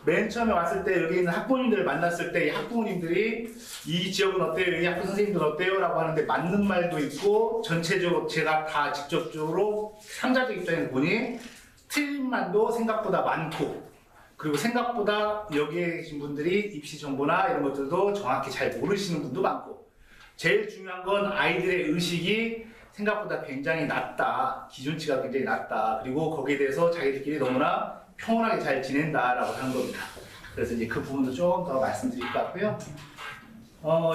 F: 맨 처음에 왔을 때 여기 있는 학부모님들을 만났을 때 이 학부모님들이 이 지역은 어때요? 이 학교 선생님들은 어때요? 라고 하는데 맞는 말도 있고 전체적으로 제가 다 직접적으로 상자적 입장에서 보니 틀린 말도 생각보다 많고 그리고 생각보다 여기에 계신 분들이 입시 정보나 이런 것들도 정확히 잘 모르시는 분도 많고 제일 중요한 건 아이들의 의식이 생각보다 굉장히 낮다. 기준치가 굉장히 낮다. 그리고 거기에 대해서 자기들끼리 너무나 평온하게 잘 지낸다라고 하는 겁니다. 그래서 이제 그 부분도 좀 더 말씀드릴 것 같고요.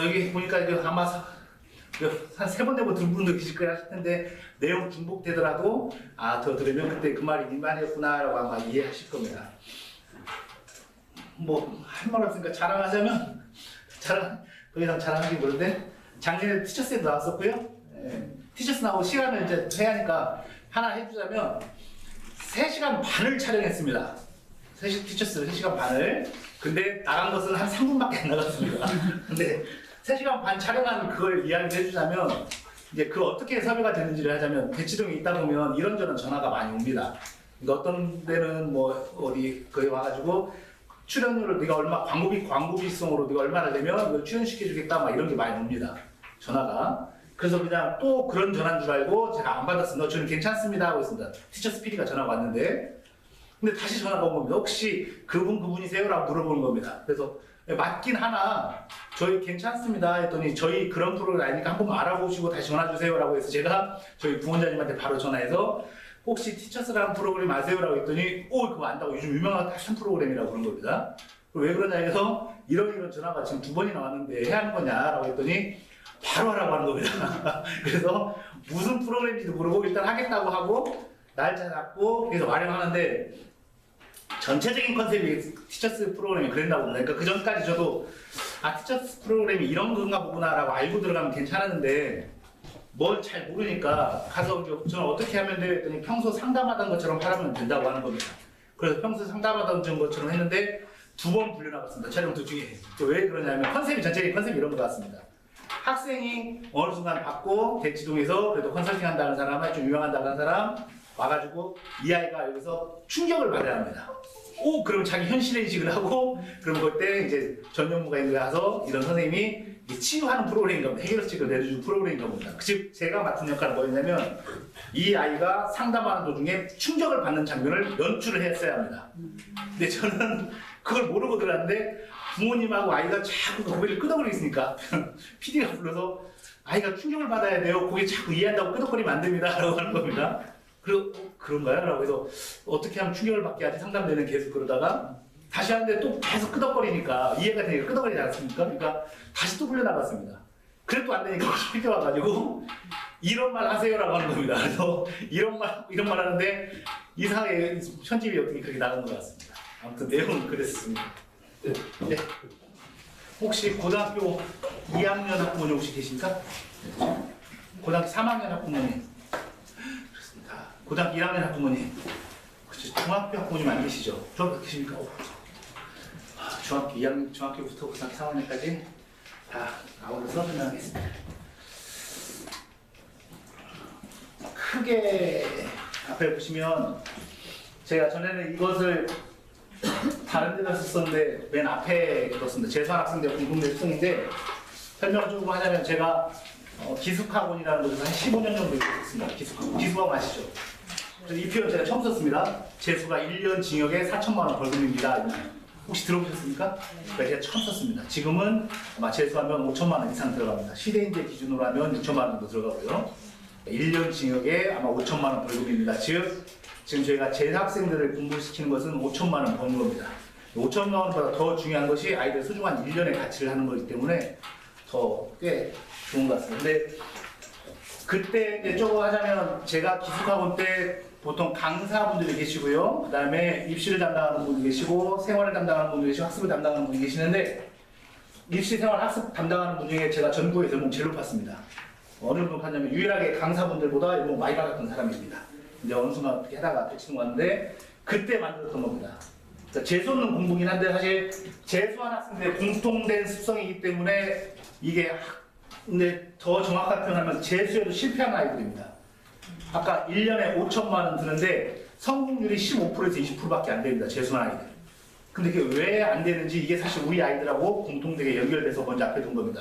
F: 여기 보니까 이제 아마 한 3번 내고 들은 분도 계실 거야 하실 텐데 내용 중복되더라도 더 들으면 그때 그 말이 네 말이었구나라고 아마 이해하실 겁니다. 뭐 할 말 없으니까 자랑하자면 더 이상 자랑하기 그런데 작년에 티처스에도 나왔었고요. 티처스 나오고 시간을 이제 해야 하니까 하나 해주자면 3시간 반을 촬영했습니다. 티처스를 3시간 반을. 근데 나간 것은 한 3분밖에 안 나갔습니다. 근데 3시간 반 촬영한 그걸 이야기를 해주자면 이제 그 어떻게 섭외가 되는지를 하자면 대치동에 있다 보면 이런저런 전화가 많이 옵니다. 그러니까 어떤 데는 뭐 어디 거기 와가지고 출연료를 네가 얼마 광고비성으로 네가 얼마나 내면 이걸 출연시켜주겠다 막 이런 게 많이 옵니다. 전화가. 그래서 그냥 또 그런 전화인 줄 알고 제가 안 받았습니다. 저는 괜찮습니다 하고 있습니다. 티처스 PD가 전화가 왔는데 근데 다시 전화가 온 겁니다. 혹시 그분이세요? 라고 물어보는 겁니다. 그래서 맞긴 하나 저희 괜찮습니다 했더니 저희 그런 프로그램 아니니까 한번 알아보시고 다시 전화 주세요 라고 해서 제가 저희 부원장님한테 바로 전화해서 혹시 티처스라는 프로그램 아세요? 라고 했더니 그거 안다고 요즘 유명한 패션 프로그램이라고 그런 겁니다. 왜 그러냐 해서 이런 전화가 지금 2번이나 왔는데 해야 하는 거냐 라고 했더니 바로 하라고 하는 겁니다. 그래서 무슨 프로그램인지도 모르고 일단 하겠다고 하고 날짜 잡고 계속 마련하는데 전체적인 컨셉이 티처스 프로그램이 그랬나 봅니다. 그러니까 그 전까지 저도 티처스 프로그램이 이런 건가 보구나라고 알고 들어가면 괜찮았는데 뭘 잘 모르니까 가서 저는 어떻게 하면 돼요 했더니 평소 상담하던 것처럼 하라면 된다고 하는 겁니다. 그래서 평소 상담하던 것처럼 했는데 2번 불려나갔습니다. 촬영 도중에. 왜 그러냐면 컨셉이 전체적인 컨셉이 이런 것 같습니다. 학생이 어느 순간 받고 대치동에서 그래도 컨설팅 한다는 사람, 좀 유명하다는 사람 와가지고 이 아이가 여기서 충격을 받아야 합니다. 오, 그럼 자기 현실의 인식을 하고, 그럼 그때 이제 전용무가인에 가서 이런 선생님이 치유하는 프로그램인가 봅니다. 해결책을 내려주는 프로그램인가 봅니다. 즉, 제가 맡은 역할은 뭐였냐면, 이 아이가 상담하는 도중에 충격을 받는 장면을 연출을 했어야 합니다. 근데 저는 그걸 모르고 들었는데, 부모님하고 아이가 자꾸 고개를 끄덕거리고 있으니까, PD가 불러서, 아이가 충격을 받아야 돼요. 고개 자꾸 이해한다고 끄덕거리면 안 됩니다. 라고 하는 겁니다. 그리고 그런가요? 라고 해서 어떻게 하면 충격을 받게 하지? 상담되는 계속 그러다가 다시 하는데 또 계속 끄덕거리니까 이해가 되니까 끄덕거리지 않습니까? 그러니까 다시 또 불려나갔습니다. 그래도 안 되니까 다시 필요 와가지고 이런 말 하세요라고 하는 겁니다. 그래서 이런 말 하는데 이상하게 편집이 어떻게 그렇게 나간 것 같습니다. 아무튼 내용은 그랬습니다. 네. 혹시 고등학교 2학년 학부모님 혹시 계십니까? 고등학교 3학년 학부모님. 고등학교 1학년 학부모님, 그치, 중학교 학부모님 안 계시죠? 중학교 계십니까? 중학교 2학년, 중학교부터 고등학교 3학년까지 다 아울러서 설명하겠습니다. 크게 앞에 보시면 제가 전에는 이것을 다른 데다 썼었는데 맨 앞에 넣었습니다. 재수한 학생들 공동대 특성인데 설명을 조금 하자면 제가 기숙학원이라는 곳에서 한 15년 정도 있었습니다. 기숙학원 아시죠? 이 표현 제가 처음 썼습니다. 재수가 1년 징역에 4천만 원 벌금입니다. 혹시 들어보셨습니까? 제가 처음 썼습니다. 지금은 아마 재수하면 5천만 원 이상 들어갑니다. 시대인재 기준으로 하면 6천만 원 정도 들어가고요. 1년 징역에 아마 5천만 원 벌금입니다. 즉 지금 저희가 재학생들을 공부시키는 것은 5천만 원 버는 겁니다. 5천만 원보다 더 중요한 것이 아이들 소중한 1년의 가치를 하는 거기 때문에 더 꽤 좋은 것 같습니다. 근데 그때 이제 조금 하자면 제가 기숙학원 때 보통 강사분들이 계시고요. 그 다음에 입시를 담당하는 분이 계시고 생활을 담당하는 분이 계시고 학습을 담당하는 분이 계시는데 입시 생활 학습 담당하는 분 중에 제가 전국에서 연봉 제일 높았습니다. 어느 정도 하냐면 유일하게 강사분들보다 연봉 많이 받았던 사람입니다. 근데 어느 순간 어떻게 하다가 되치는 건데 그때 만들었던 겁니다. 그러니까 재수 없는 공부긴 한데 사실 재수한 학생들의 공통된 습성이기 때문에 이게 근데 더 정확하게 표현하면 재수에도 실패한 아이들입니다. 아까 1년에 5천만 원 드는데 성공률이 15%에서 20%밖에 안 됩니다. 재수한 아이들. 근데 그게 왜 안 되는지 이게 사실 우리 아이들하고 공통되게 연결돼서 먼저 앞에 둔 겁니다.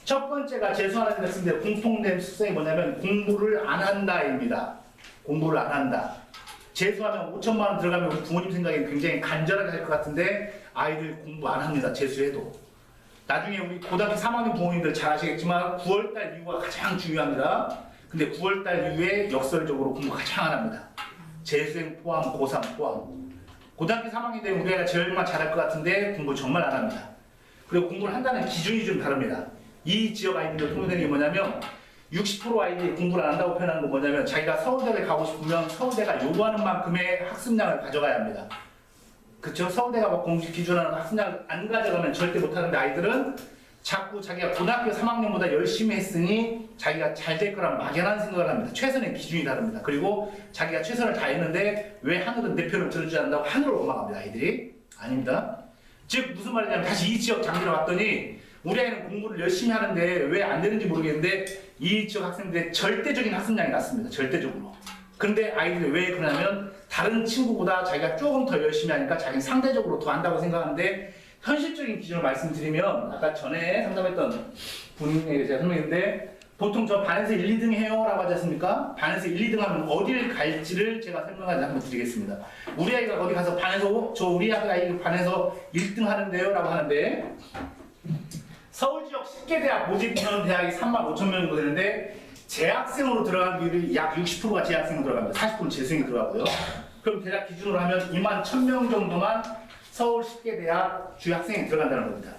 F: 첫 번째가 재수한 아이들 같은 데 공통된 습성이 뭐냐면 공부를 안 한다입니다. 공부를 안 한다. 재수하면 5천만 원 들어가면 부모님 생각에 굉장히 간절하게 할 것 같은데 아이들 공부 안 합니다. 재수해도. 나중에 우리 고등학교 3학년 부모님들 잘 아시겠지만 9월달 이후가 가장 중요합니다. 근데 9월달 이후에 역설적으로 공부 가장 안 합니다. 재수생 포함, 고3 포함. 고등학교 3학년 되면 우리가 제일만 잘할 것 같은데 공부 정말 안 합니다. 그리고 공부를 한다는 기준이 좀 다릅니다. 이 지역 아이들도 통일되는 게 뭐냐면 60% 아이들이 공부를 안 한다고 표현하는 건 뭐냐면 자기가 서울대를 가고 싶으면 서울대가 요구하는 만큼의 학습량을 가져가야 합니다. 그쵸? 서울대가 뭐 공식 기준하는 학습량을 안 가져가면 절대 못하는데 아이들은 자꾸 자기가 고등학교 3학년보다 열심히 했으니 자기가 잘 될 거란 막연한 생각을 합니다. 최선의 기준이 다릅니다. 그리고 자기가 최선을 다했는데 왜 하늘은 내 편을 들어주지 않는다고 하늘을 원망합니다. 아이들이. 아닙니다. 즉 무슨 말이냐면 다시 이 지역 장비를 봤더니 우리 아이는 공부를 열심히 하는데 왜 안 되는지 모르겠는데 이 지역 학생들의 절대적인 학습량이 낮습니다. 절대적으로. 근데 아이들이 왜 그러냐면 다른 친구보다 자기가 조금 더 열심히 하니까 자기는 상대적으로 더 한다고 생각하는데 현실적인 기준을 말씀드리면 아까 전에 상담했던 분에게 제가 설명했는데 보통 저 반에서 1, 2등 해요 라고 하지 않습니까? 반에서 1, 2등 하면 어디를 갈지를 제가 설명하지 한번 드리겠습니다. 우리 아이가 어디 가서 반에서 저 우리 아이 반에서 1등 하는데요 라고 하는데 서울 지역 10개 대학 모집 인원 대학이 3만 5천 명 정도 되는데 재학생으로 들어간 비율이 약 60%가 재학생으로 들어갑니다. 40%는 재수생이 들어가고요. 그럼 대략 기준으로 하면 2만 1,000명 정도만 서울 10개 대학 주학생이 들어간다는 겁니다.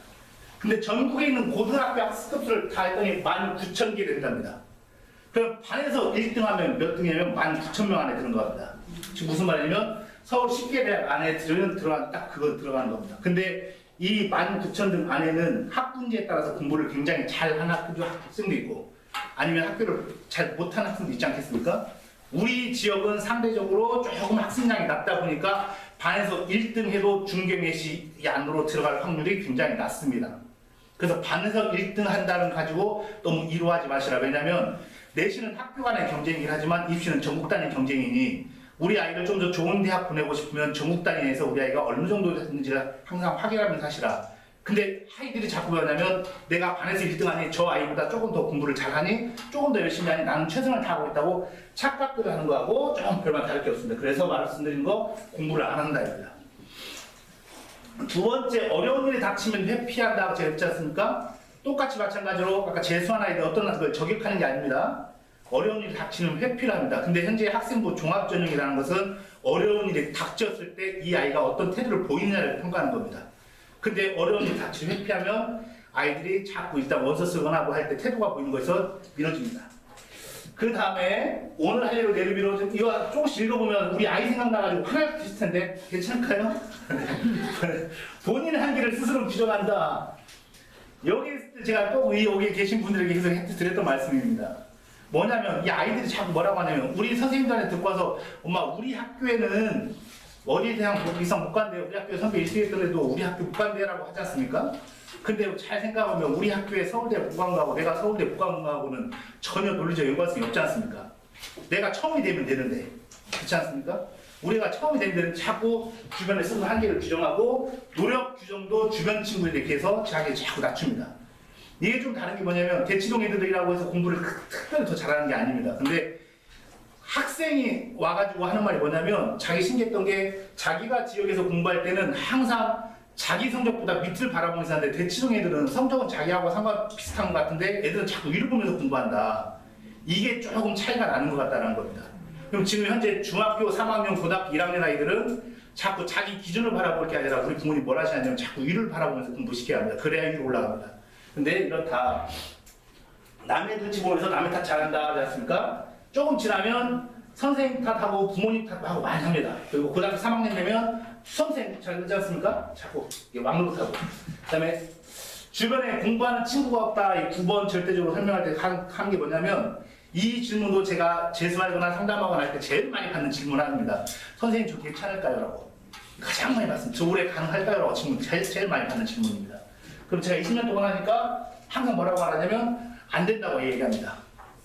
F: 근데 전국에 있는 고등학교 학습급수를 다 했더니 19,000개 된답니다. 그럼 반에서 1등하면 몇 등이냐면 19,000명 안에 드는 겁니다. 지금 무슨 말이냐면 서울 10개 대학 안에 들어간 딱 그거 들어가는 겁니다. 근데 이 19,000등 안에는 학군지에 따라서 공부를 굉장히 잘하는 학생도 있고 아니면 학교를 잘 못하는 학생도 있지 않겠습니까? 우리 지역은 상대적으로 조금 학습량이 낮다 보니까 반에서 1등 해도 중경예시 안으로 들어갈 확률이 굉장히 낮습니다. 그래서 반에서 1등 한다는 가지고 너무 이루하지 마시라. 왜냐면 내신은 학교 간의 경쟁이긴 하지만 입시는 전국 단위 경쟁이니 우리 아이를 좀 더 좋은 대학 보내고 싶으면 전국 단위에서 우리 아이가 어느 정도 됐는지를 항상 확인하면서 하시라. 근데 아이들이 자꾸 뭐냐면 내가 반에서 1등 하니 저 아이보다 조금 더 공부를 잘하니 조금 더 열심히 하니 나는 최선을 다하고 있다고 착각들을 하는 거하고 좀 별반 다를 게 없습니다. 그래서 말씀드린 거 공부를 안 한다입니다. 두 번째, 어려운 일이 닥치면 회피한다고 제가 했지 않습니까? 똑같이 마찬가지로 아까 재수한 아이들 어떤 걸 저격하는 게 아닙니다. 어려운 일이 닥치면 회피를 합니다. 근데 현재 학생부 종합전형이라는 것은 어려운 일이 닥쳤을 때 이 아이가 어떤 태도를 보이느냐를 평가하는 겁니다. 근데 어려운 일이 닥치면 회피하면 아이들이 자꾸 일단 원서 쓰거나 하고 할 때 태도가 보이는 거에서 미뤄집니다. 그 다음에 오늘 할 일을 내일 미뤄 이거 조금씩 읽어보면 우리 아이 생각나가지고 화날 비슷 텐데 괜찮을까요? 본인의 한계를 스스로 규정한다. 여기 있을 때 제가 꼭 여기 계신 분들에게 계속 드렸던 말씀입니다. 뭐냐면 이 아이들이 자꾸 뭐라고 하냐면 우리 선생님들한테 듣고 와서 엄마 우리 학교에는 어디 대학 이상 못 간대요. 우리 학교 선배 1등 했더라도 우리 학교 못 간대라고 하지 않습니까? 근데 잘 생각하면 우리 학교에 서울대 국방과고 내가 서울대 국방과고는 전혀 논리적 연관성이 없지 않습니까? 내가 처음이 되면 되는데 그렇지 않습니까? 우리가 처음이 되면 되는데 자꾸 주변에 스스로 한계를 규정하고 노력 규정도 주변 친구들에 비해서 자기 자꾸 낮춥니다. 이게 좀 다른 게 뭐냐면 대치동 애들이라고 해서 공부를 특별히 더 잘하는 게 아닙니다. 근데 학생이 와가지고 하는 말이 뭐냐면 자기 신기했던 게 자기가 지역에서 공부할 때는 항상 자기 성적보다 밑을 바라보면서 하는데 대치동 애들은 성적은 자기하고 상관 비슷한 것 같은데 애들은 자꾸 위를 보면서 공부한다. 이게 조금 차이가 나는 것 같다는 겁니다. 그럼 지금 현재 중학교 3학년, 고등학교 1학년 아이들은 자꾸 자기 기준을 바라볼 게 아니라 우리 부모님 뭘 하시냐면 자꾸 위를 바라보면서 공부시켜야 합니다. 그래야 위로 올라갑니다. 근데 이렇다. 남의 눈치 보면서 남의 탓 잘한다 하지 않습니까? 조금 지나면 선생님 탓하고 부모님 탓하고 많이 합니다. 그리고 고등학교 3학년 되면 수험생 잘하지 않습니까? 자꾸 왕노릇하고. 그 다음에 주변에 공부하는 친구가 없다. 이 9번 절대적으로 설명할 때 한 게 뭐냐면 이 질문도 제가 재수하거나 상담하거나 할 때 제일 많이 받는 질문 하나입니다. 선생님 저 괜찮을까요? 라고. 가장 많이 받습니다. 저 올해 가능할까요? 라고 질문 제일 많이 받는 질문입니다. 그럼 제가 20년 동안 하니까 항상 뭐라고 말하냐면 안 된다고 얘기합니다.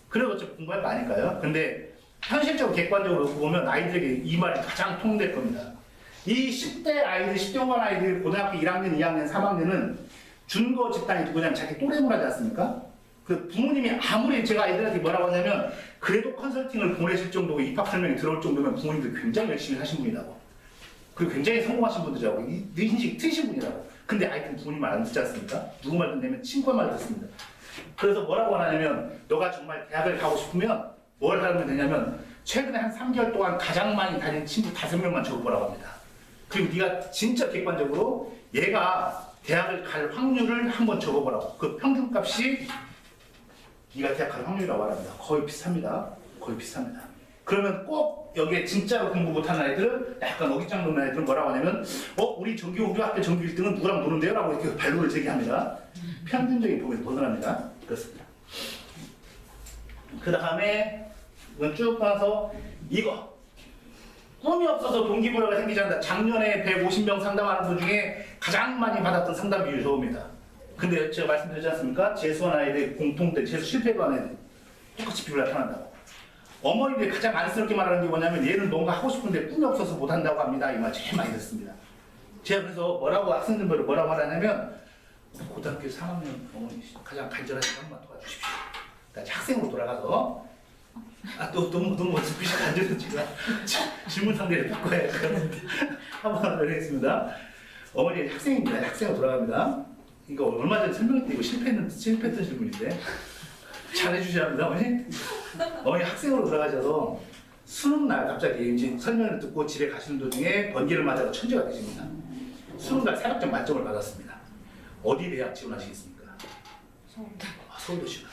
F: 그래도 어차피 공부할 거 아닐까요? 근데 현실적으로 객관적으로 놓고 보면 아이들에게 이 말이 가장 통될 겁니다. 이 10대 아이들, 10대 후반 아이들 고등학교 1학년, 2학년, 3학년은 준거 집단이 누구냐면 자기 또래물 하지 않습니까? 그 부모님이 아무리 제가 아이들한테 뭐라고 하냐면 그래도 컨설팅을 보내실 정도고 입학 설명이 들어올 정도면 부모님들 굉장히 열심히 하신 분이라고. 그리고 굉장히 성공하신 분들이라고. 인식이 트이신 분이라고. 근데 아이들은 부모님 말 안 듣지 않습니까? 누구 말 듣냐면 친구의 말 듣습니다. 그래서 뭐라고 하냐면 너가 정말 대학을 가고 싶으면 뭘 하면 되냐면 최근에 한 3개월 동안 가장 많이 다닌 친구 5명만 적어보라고 합니다. 그리고 네가 진짜 객관적으로 얘가 대학을 갈 확률을 한번 적어보라고. 그 평균값이 네가 대학 갈 확률이라고 말합니다. 거의 비슷합니다. 거의 비슷합니다. 그러면 꼭 여기에 진짜로 공부 못하는 아이들은 약간 어깃장 놓는 아이들은 뭐라고 하냐면 우리 학교 전교 1등은 누구랑 노는데요? 라고 이렇게 반론을 제기합니다. 평균적인 범위에서 벗어납니다. 그렇습니다. 그 다음에 이건 쭉 가서 이거 꿈이 없어서 동기부여가 생기지 않는다. 작년에 150명 상담하는 분 중에 가장 많이 받았던 상담 비율이 저겁니다. 근데 제가 말씀드리지 않습니까? 재수한 아이들 공통된 재수 실패도 한 애들 똑같이 비율이 나타난다고. 어머니들이 가장 안쓰럽게 말하는 게 뭐냐면 얘는 뭔가 하고 싶은데 꿈이 없어서 못한다고 합니다. 이 말 제일 많이 듣습니다. 제가 그래서 뭐라고 학생들 뭐라고 하냐면 고등학교 3학년 어머니 가장 간절하신 것만 도와주십시오. 다시 학생으로 돌아가서 너무 스피시 간절해서 제가 질문 상대를 바꿔야 되는데 한번 하도록 하겠습니다. 어머니 학생입니다. 학생으로 돌아갑니다. 이거 얼마 전에 설명했는데 이거 실패했던 질문인데 잘해주셔야 합니다. 어머니 학생으로 돌아가셔서 수능날 갑자기 이제 설명을 듣고 집에 가시는 도중에 번개를 맞아서 천재가 되십니다. 수능날 사학점 만점을 받았습니다. 어디 대학 지원하시겠습니까? 서울대. 서울대 지원.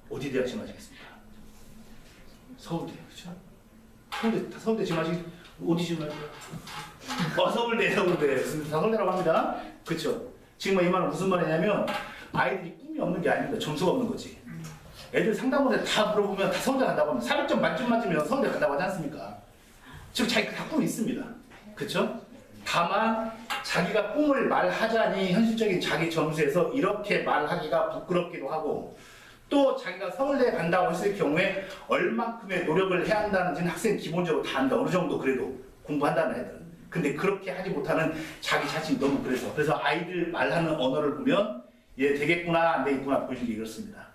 F: 어디 대학 지원하시겠습니까? 서울대. 그렇죠? 서울대 지원하시 어디 지원하세요? 서울대. 다 서울대라고 합니다. 그렇죠? 지금 이 말은 무슨 말이냐면 아이들이 꿈이 없는 게 아닙니다. 점수가 없는 거지. 애들 상담원에 다 물어보면 다 서울대 간다고 합니다. 400점 만점 맞으면 서울대 간다고 하지 않습니까? 지금 자기가 다 꿈이 있습니다. 그쵸? 다만 자기가 꿈을 말하자니 현실적인 자기 점수에서 이렇게 말하기가 부끄럽기도 하고 또 자기가 서울대에 간다고 했을 경우에 얼만큼의 노력을 해야 한다는지는 학생 기본적으로 다 안다. 어느 정도 그래도 공부한다는 애들은. 근데 그렇게 하지 못하는 자기 자신이 너무 그래서 아이들 말하는 언어를 보면 얘 되겠구나 안 되겠구나 보여주기 이렇습니다.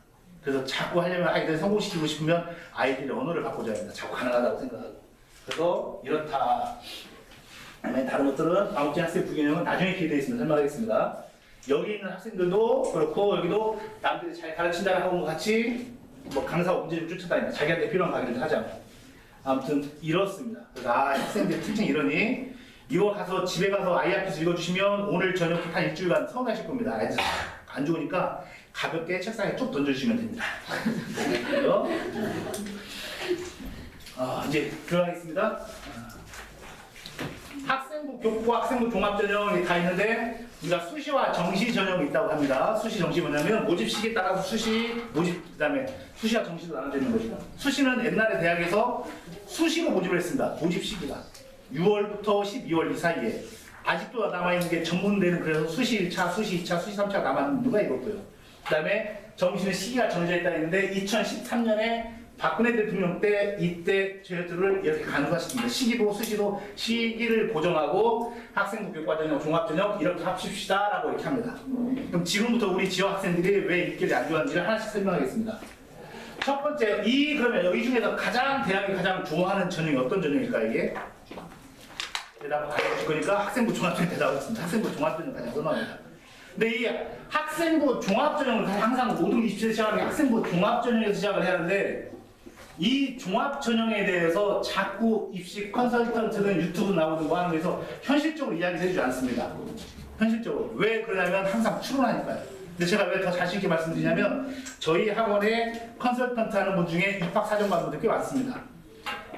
F: 그래서 자꾸 하려면 아이들 성공시키고 싶으면 아이들의 언어를 바꿔줘야 합니다. 자꾸 가능하다고 생각하고. 그래서 이렇다. 다른 것들은 아홉째 학생 부개념은 나중에 기회되어 있으면 설명하겠습니다. 여기 있는 학생들도 그렇고 여기도 남들이 잘 가르친다는 하고 같이 뭐 강사가 문제 좀 쫓아다니다. 자기한테 필요한 강의를 하지 않고. 아무튼 이렇습니다. 그래서 학생들 특징 이러니 이거 가서 집에 가서 아이 앞에서 읽어주시면 오늘 저녁 한 일주일간 서운하실 겁니다. 아이들 안 좋으니까 가볍게 책상에 쭉 던져주시면 됩니다. 이제 들어가겠습니다. 학생부 교과, 학생부 종합전형이 다 있는데 우리가 수시와 정시 전형이 있다고 합니다. 수시, 정시 뭐냐면 모집 시기에 따라서 수시, 모집 그다음에 수시와 정시도 나눠져 있는 것이죠. 수시는 옛날에 대학에서 수시로 모집을 했습니다. 모집 시기가 6월부터 12월 이 사이에 아직도 남아있는 게 전문대는 그래서 수시 1차, 수시 2차, 수시 3차 남아있는 누가 이거고요. 그다음에 정시는 시기가 정해져 있다 했는데 2013년에 박근혜 대통령 때 이때 저희들을 이렇게 간소화시킵니다. 시기도 수시도 시기를 고정하고 학생부 교과전형, 종합전형 이렇게 합칩시다라고 이렇게 합니다. 그럼 지금부터 우리 지역 학생들이 왜 입결이 안 좋아하는지를 하나씩 설명하겠습니다. 첫 번째, 그러면 이 중에서 대학이 가장 좋아하는 전형이 어떤 전형일까 이게? 대답을 가르칠 거니까 학생부 종합전형 대답하겠습니다. 학생부 종합전형 가장 설명합니다. 근데 이 학생부 종합전형을 항상 모든 입시에서 시작하는 게 학생부 종합전형에서 시작을 해야 하는데 이 종합전형에 대해서 자꾸 입시 컨설턴트는 유튜브 나오고 뭐 하는 거에서 현실적으로 이야기 해주지 않습니다. 현실적으로. 왜 그러냐면 항상 추론하니까요. 근데 제가 왜 더 자신있게 말씀드리냐면 저희 학원에 컨설턴트 하는 분 중에 입학사정 받은 분들 꽤 많습니다.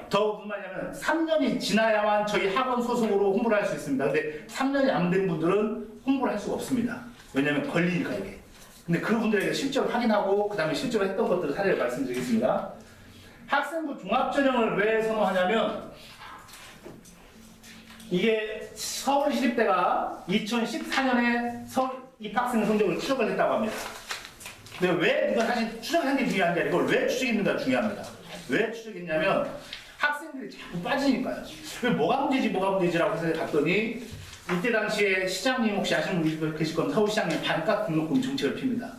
F: 더 무슨 말이냐면 3년이 지나야만 저희 학원 소속으로 홍보를 할 수 있습니다. 근데 3년이 안 된 분들은 홍보를 할 수가 없습니다. 왜냐면 걸리니까 이게. 근데 그분들에게 실제로 확인하고 그 다음에 실제로 했던 것들을 사례를 말씀드리겠습니다. 학생부 종합전형을 왜 선호하냐면 이게 서울시립대가 2014년에 서울 입학생 성적을 추적을 했다고 합니다. 근데 왜 이건 사실 추적한 게 중요한 게 아니고 이걸 왜 추적했는가 중요합니다. 왜 추적했냐면 학생들이 자꾸 빠지니까요. 왜 뭐가 문제지라고 해서 갔더니 이때 당시에 시장님 혹시 아시는 분 계실 겁니다. 서울시장님 반값 등록금 정책을 핍니다.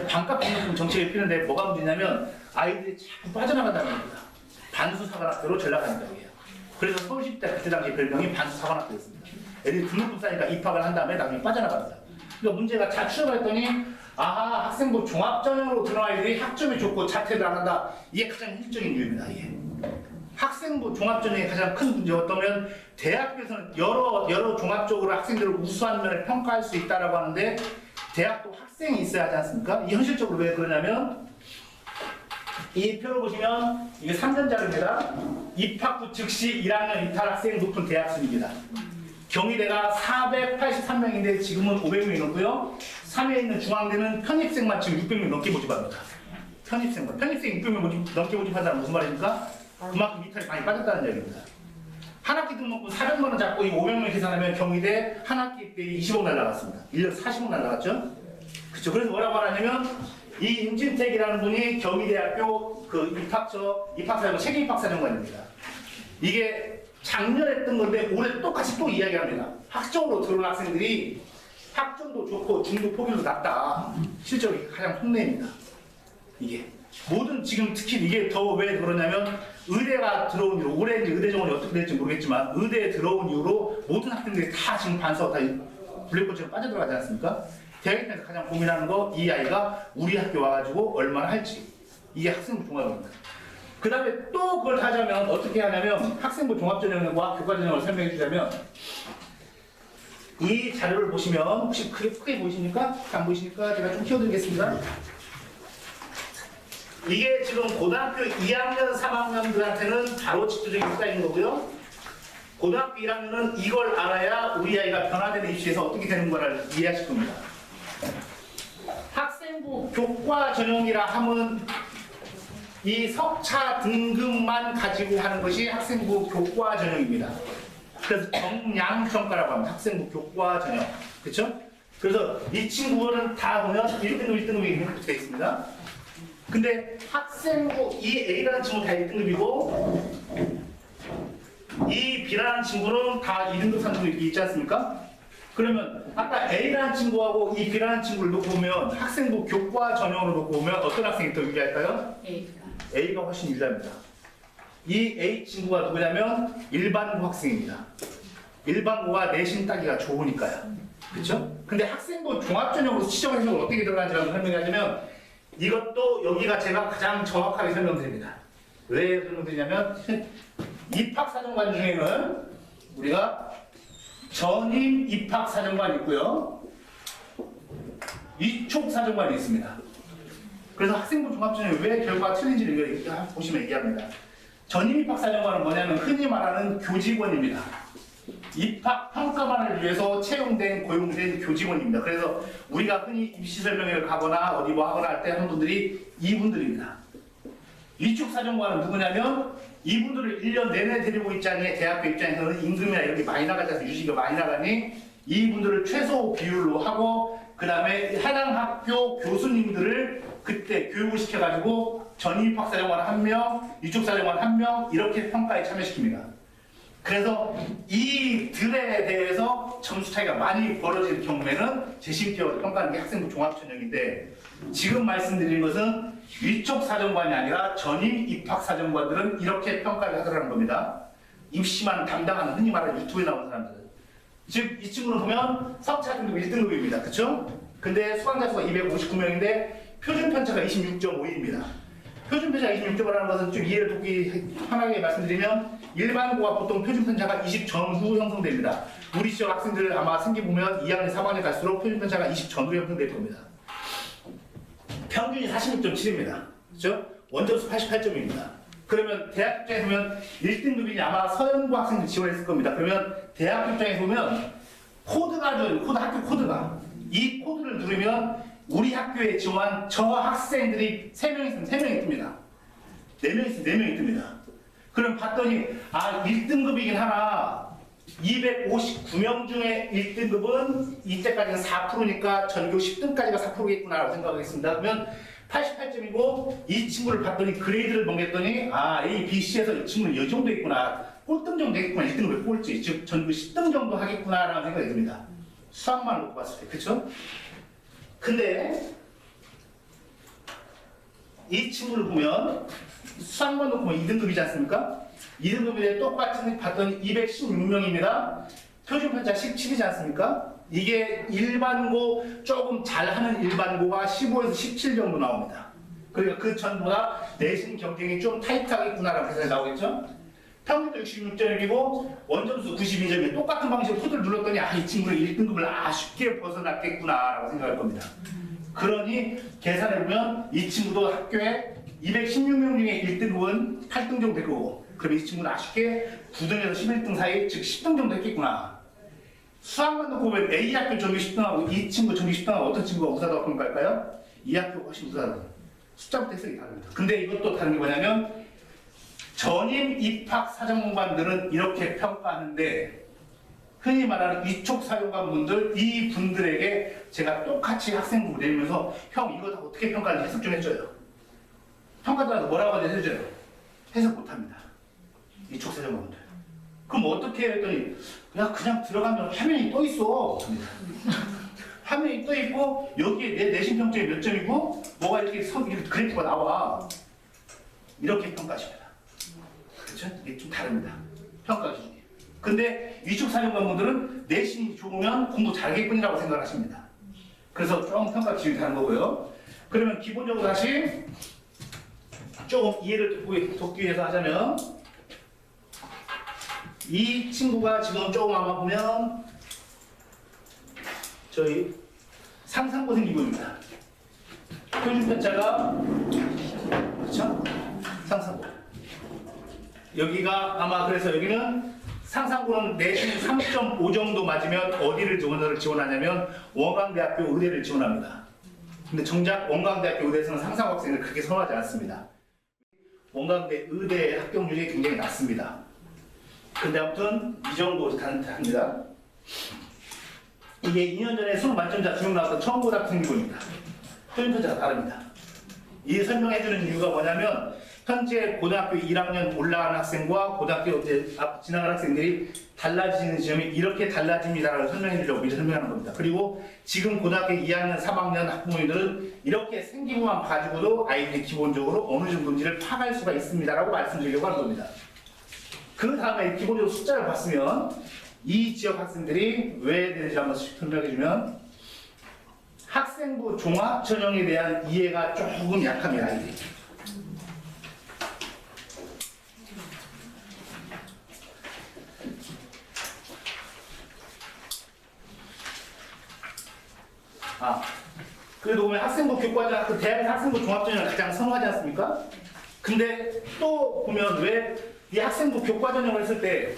F: 반값 등록금 정책을 피는데 뭐가 문제냐면 아이들이 자꾸 빠져나간다는 겁니다. 반수사관학교로 전락하니까 이게요. 그래서 서울시립대 그때 당시 별명이 반수사관학교였습니다. 애들이 등록금 싸니까 입학을 한 다음에 나중에 빠져나갑니다. 그러니까 문제가 잘 추적을 했더니 학생부 종합전형으로 들어간 아이들이 학점이 좋고 자퇴를 안 한다. 이게 가장 현실적인 이유입니다. 이게. 학생부 종합전형의 가장 큰 문제가 어떠면 대학교에서는 여러 종합적으로 학생들을 우수한 면을 평가할 수 있다라고 하는데 대학도 학생이 있어야 하지 않습니까? 이 현실적으로 왜 그러냐면 이 표를 보시면 이게 3년짜리입니다. 입학 후 즉시 1학년 이탈 학생 높은 대학 순입니다. 경희대가 483명인데 지금은 500명이 넘고요. 3위에 있는 중앙대는 편입생만 지금 600명 넘게 모집합니다. 편입생 600명 넘게 모집한다는 무슨 말입니까? 그만큼 이탈이 많이 빠졌다는 얘기입니다. 한 학기 등록금 400만 원 잡고 이 500명 계산하면 경희대 한 학기 때 20억 날라갔습니다. 1년 40억 날라갔죠? 그렇죠. 그래서 뭐라고 하냐면 이 임진택이라는 분이 경희대학교 그 입학사정 책임 입학사정관입니다. 이게 작년에 했던 건데 올해 똑같이 또 이야기합니다. 학종으로 들어온 학생들이 학점도 좋고 중도 포기도 낮다. 실제로 가장 혼내입니다. 이게 모든 지금 특히 이게 더 왜 그러냐면 의대가 들어온 이후로 올해 이제 의대 정원이 어떻게 될지 모르겠지만 의대에 들어온 이후로 모든 학생들이 다 지금 반수가 다 블랙홀처럼 빠져들어가지 않습니까? 대학 입장에서 가장 고민하는 거 이 아이가 우리 학교 와가지고 얼마나 할지 이게 학생부 종합입니다. 그 다음에 또 그걸 하자면 어떻게 하냐면 학생부 종합전형과 교과전형을 설명해 주자면 이 자료를 보시면 혹시 크게 보이십니까? 안 보이십니까? 제가 좀 키워드리겠습니다. 이게 지금 고등학교 2학년, 3학년들한테는 바로 집중적인 수다인 거고요. 고등학교 1학년은 이걸 알아야 우리 아이가 변화되는 입시에서 어떻게 되는 거를 이해하실 겁니다. 학생부 교과 전형이라 하면 이 석차 등급만 가지고 하는 것이 학생부 교과 전형입니다. 그래서 정량평가라고 합니다. 학생부 교과 전형. 그렇죠? 그래서 이 친구는 다 보면 1등급, 1등급이 이렇게 되어 있습니다. 근데 학생부 이 A라는 친구 다 1등급이고 이 B라는 친구는 다 2등급, 3등급 이렇게 있지 않습니까? 그러면 아까 A라는 친구하고 이 B라는 친구를 놓고 보면 학생부 교과 전형으로 놓고 보면 어떤 학생이 더 유리할까요? A가 훨씬 유리합니다. 이 A 친구가 누구냐면 일반고 학생입니다. 일반고가 내신 따기가 좋으니까요. 그렇죠? 근데 학생부 종합전형으로 치정 해석을 어떻게 들어가는지라고 설명하자면 이것도 여기가 제가 가장 정확하게 설명드립니다. 왜 설명드리냐면 입학사정관 중에는 우리가 전임 입학사정관이 있고요. 위촉사정관이 있습니다. 그래서 학생부 종합전형이 왜 결과가 틀린지를 이거 보시면 얘기합니다. 전임 입학사정관은 뭐냐면 흔히 말하는 교직원입니다. 입학 평가만을 위해서 채용된 고용된 교직원입니다. 그래서 우리가 흔히 입시 설명회를 가거나 어디 뭐 하거나 할 때 하는 분들이 이분들입니다. 위축 사정관은 누구냐면 이분들을 1년 내내 데리고 있지 않니 대학교 입장에서는 임금이나 이렇게 많이 나가지 않습니까? 유식이 많이 나가니 이분들을 최소 비율로 하고 그 다음에 해당 학교 교수님들을 그때 교육을 시켜가지고 전임 입학사정관 1명, 위축 사정관 1명 이렇게 평가에 참여시킵니다. 그래서 이들에 대해서 점수 차이가 많이 벌어질 경우에는 재심기업을 평가하는 게 학생부 종합전형인데 지금 말씀드린 것은 위촉 사정관이 아니라 전임 입학 사정관들은 이렇게 평가를 하더라는 겁니다. 입시만 담당하는 흔히 말하는 유튜브에 나오는 사람들은 즉 이 친구는 보면 석차 등급 1등급입니다. 그렇죠? 근데 수강자 수가 259명인데 표준 편차가 26.5입니다. 표준 편차가 26.5라는 것은 좀 이해를 돕기 편하게 말씀드리면 일반고가 보통 표준 편차가 20 전후 형성됩니다. 우리 시절 학생들 아마 생기 보면 2학년, 3학년 갈수록 표준 편차가 20 전후 형성될 겁니다. 평균이 46.7입니다. 그렇죠? 원점수 88점입니다. 그러면 대학 입장에서 보면 1등급이 아마 서연고 학생들 지원했을 겁니다. 그러면 대학 입장에서 보면 코드가 학교 코드가 이 코드를 누르면 우리 학교에 지원한 저 학생들이 3명 있으면 3명이 뜹니다. 4명 있으면 4명이 뜹니다. 그럼 봤더니 1등급이긴 하나 259명 중에 1등급은 이때까지는 4%니까 전교 10등까지가 4%겠구나라고 생각하겠습니다. 그러면 88점이고 이 친구를 봤더니 그레이드를 넘겼더니 A, B, C에서 이 친구는 이 정도 있구나. 꼴등 정도 되겠구나. 1등급을 꼴찌. 즉 전교 10등 정도 하겠구나라는 생각이 듭니다. 수학만 놓고 봤을 때. 그렇죠? 근데 이 친구를 보면 수학만 놓고 보면 2등급이지 않습니까? 2등급인데 똑같은 봤더니 216명입니다. 표준 편차 17이지 않습니까? 이게 일반고 조금 잘하는 일반고가 15에서 17 정도 나옵니다. 그러니까 그 전보다 내신 경쟁이 좀 타이트하겠구나라는 계산이 나오겠죠? 평균도 66점이고 원점수 92점이 똑같은 방식으로 코드를 눌렀더니 이 친구는 1등급을 쉽게 벗어났겠구나라고 생각할 겁니다. 그러니 계산해보면 이 친구도 학교에 216명 중에 1등급은 8등 정도 될 거고 그럼 이 친구는 아쉽게 9등에서 11등 사이 즉 10등 정도 했겠구나. 수학만 놓고 보면 A 학교 전교 10등하고 이 친구 전교 10등하고 어떤 친구가 우사다고 평가할까요? 이 학교가 훨씬 우사다고 숫자부터 해석이 다릅니다. 근데 이것도 다른 게 뭐냐면 전임 입학 사정관들은 이렇게 평가하는데 흔히 말하는 위촉 사용관분들 이 분들에게 제가 똑같이 학생부 내면서 형 이거 다 어떻게 평가하는지 해석 좀 해줘요. 평가자가 뭐라고 하는지 해줘요. 해석 못합니다. 위촉 사정관분들. 그럼 어떻게 해야 했더니 그냥 들어가면 화면이 떠 있어. 화면이 떠 있고 여기에 내 내신 평점이 몇 점이고 뭐가 이렇게 그래프가 나와. 이렇게 평가하십니다. 그렇죠? 이게 좀 다릅니다. 평가 기준이. 근데 위촉 사정관분들은 내신이 좋으면 공부 잘하겠군이라고 생각하십니다. 그래서 좀 평가 기준이 다른 거고요. 그러면 기본적으로 다시 조금 이해를 돕기 위해서 하자면 이 친구가 지금 조금 아마 보면 저희 상상고생 기분입니다. 표준 편차가 그렇죠? 상상고. 여기가 아마 그래서 여기는 상상고는 내신 3.5 정도 맞으면 어디를 지원하냐면 원광대학교 의대를 지원합니다. 근데 정작 원광대학교 의대에서는 상상고 학생을 그렇게 선호하지 않습니다. 원광대 의대 합격률이 굉장히 낮습니다. 근데 아무튼 이 정도 합니다. 이게 2년 전에 수능 만점자 2명 나왔던 처음보다 등급입니다. 표준편차가 다릅니다. 이 설명해주는 이유가 뭐냐면 현재 고등학교 1학년 올라가는 학생과 고등학교 이제 앞 지나가는 학생들이 달라지는 지점이 이렇게 달라집니다라고 설명해주려고 미리 설명하는 겁니다. 그리고 지금 고등학교 2학년, 3학년 학부모님들은 이렇게 생기부만 가지고도 아이들이 기본적으로 어느 정도인지를 파악할 수가 있습니다라고 말씀드리려고 하는 겁니다. 그 다음에 기본적으로 숫자를 봤으면 이 지역 학생들이 왜 되는지 한번 설명해주면 학생부 종합 전형에 대한 이해가 조금 약합니다. 아이들이. 그래도 보면 학생부 교과전, 그 대학 학생부 종합전형을 가장 선호하지 않습니까? 근데 또 보면 왜 이 학생부 교과전형을 했을 때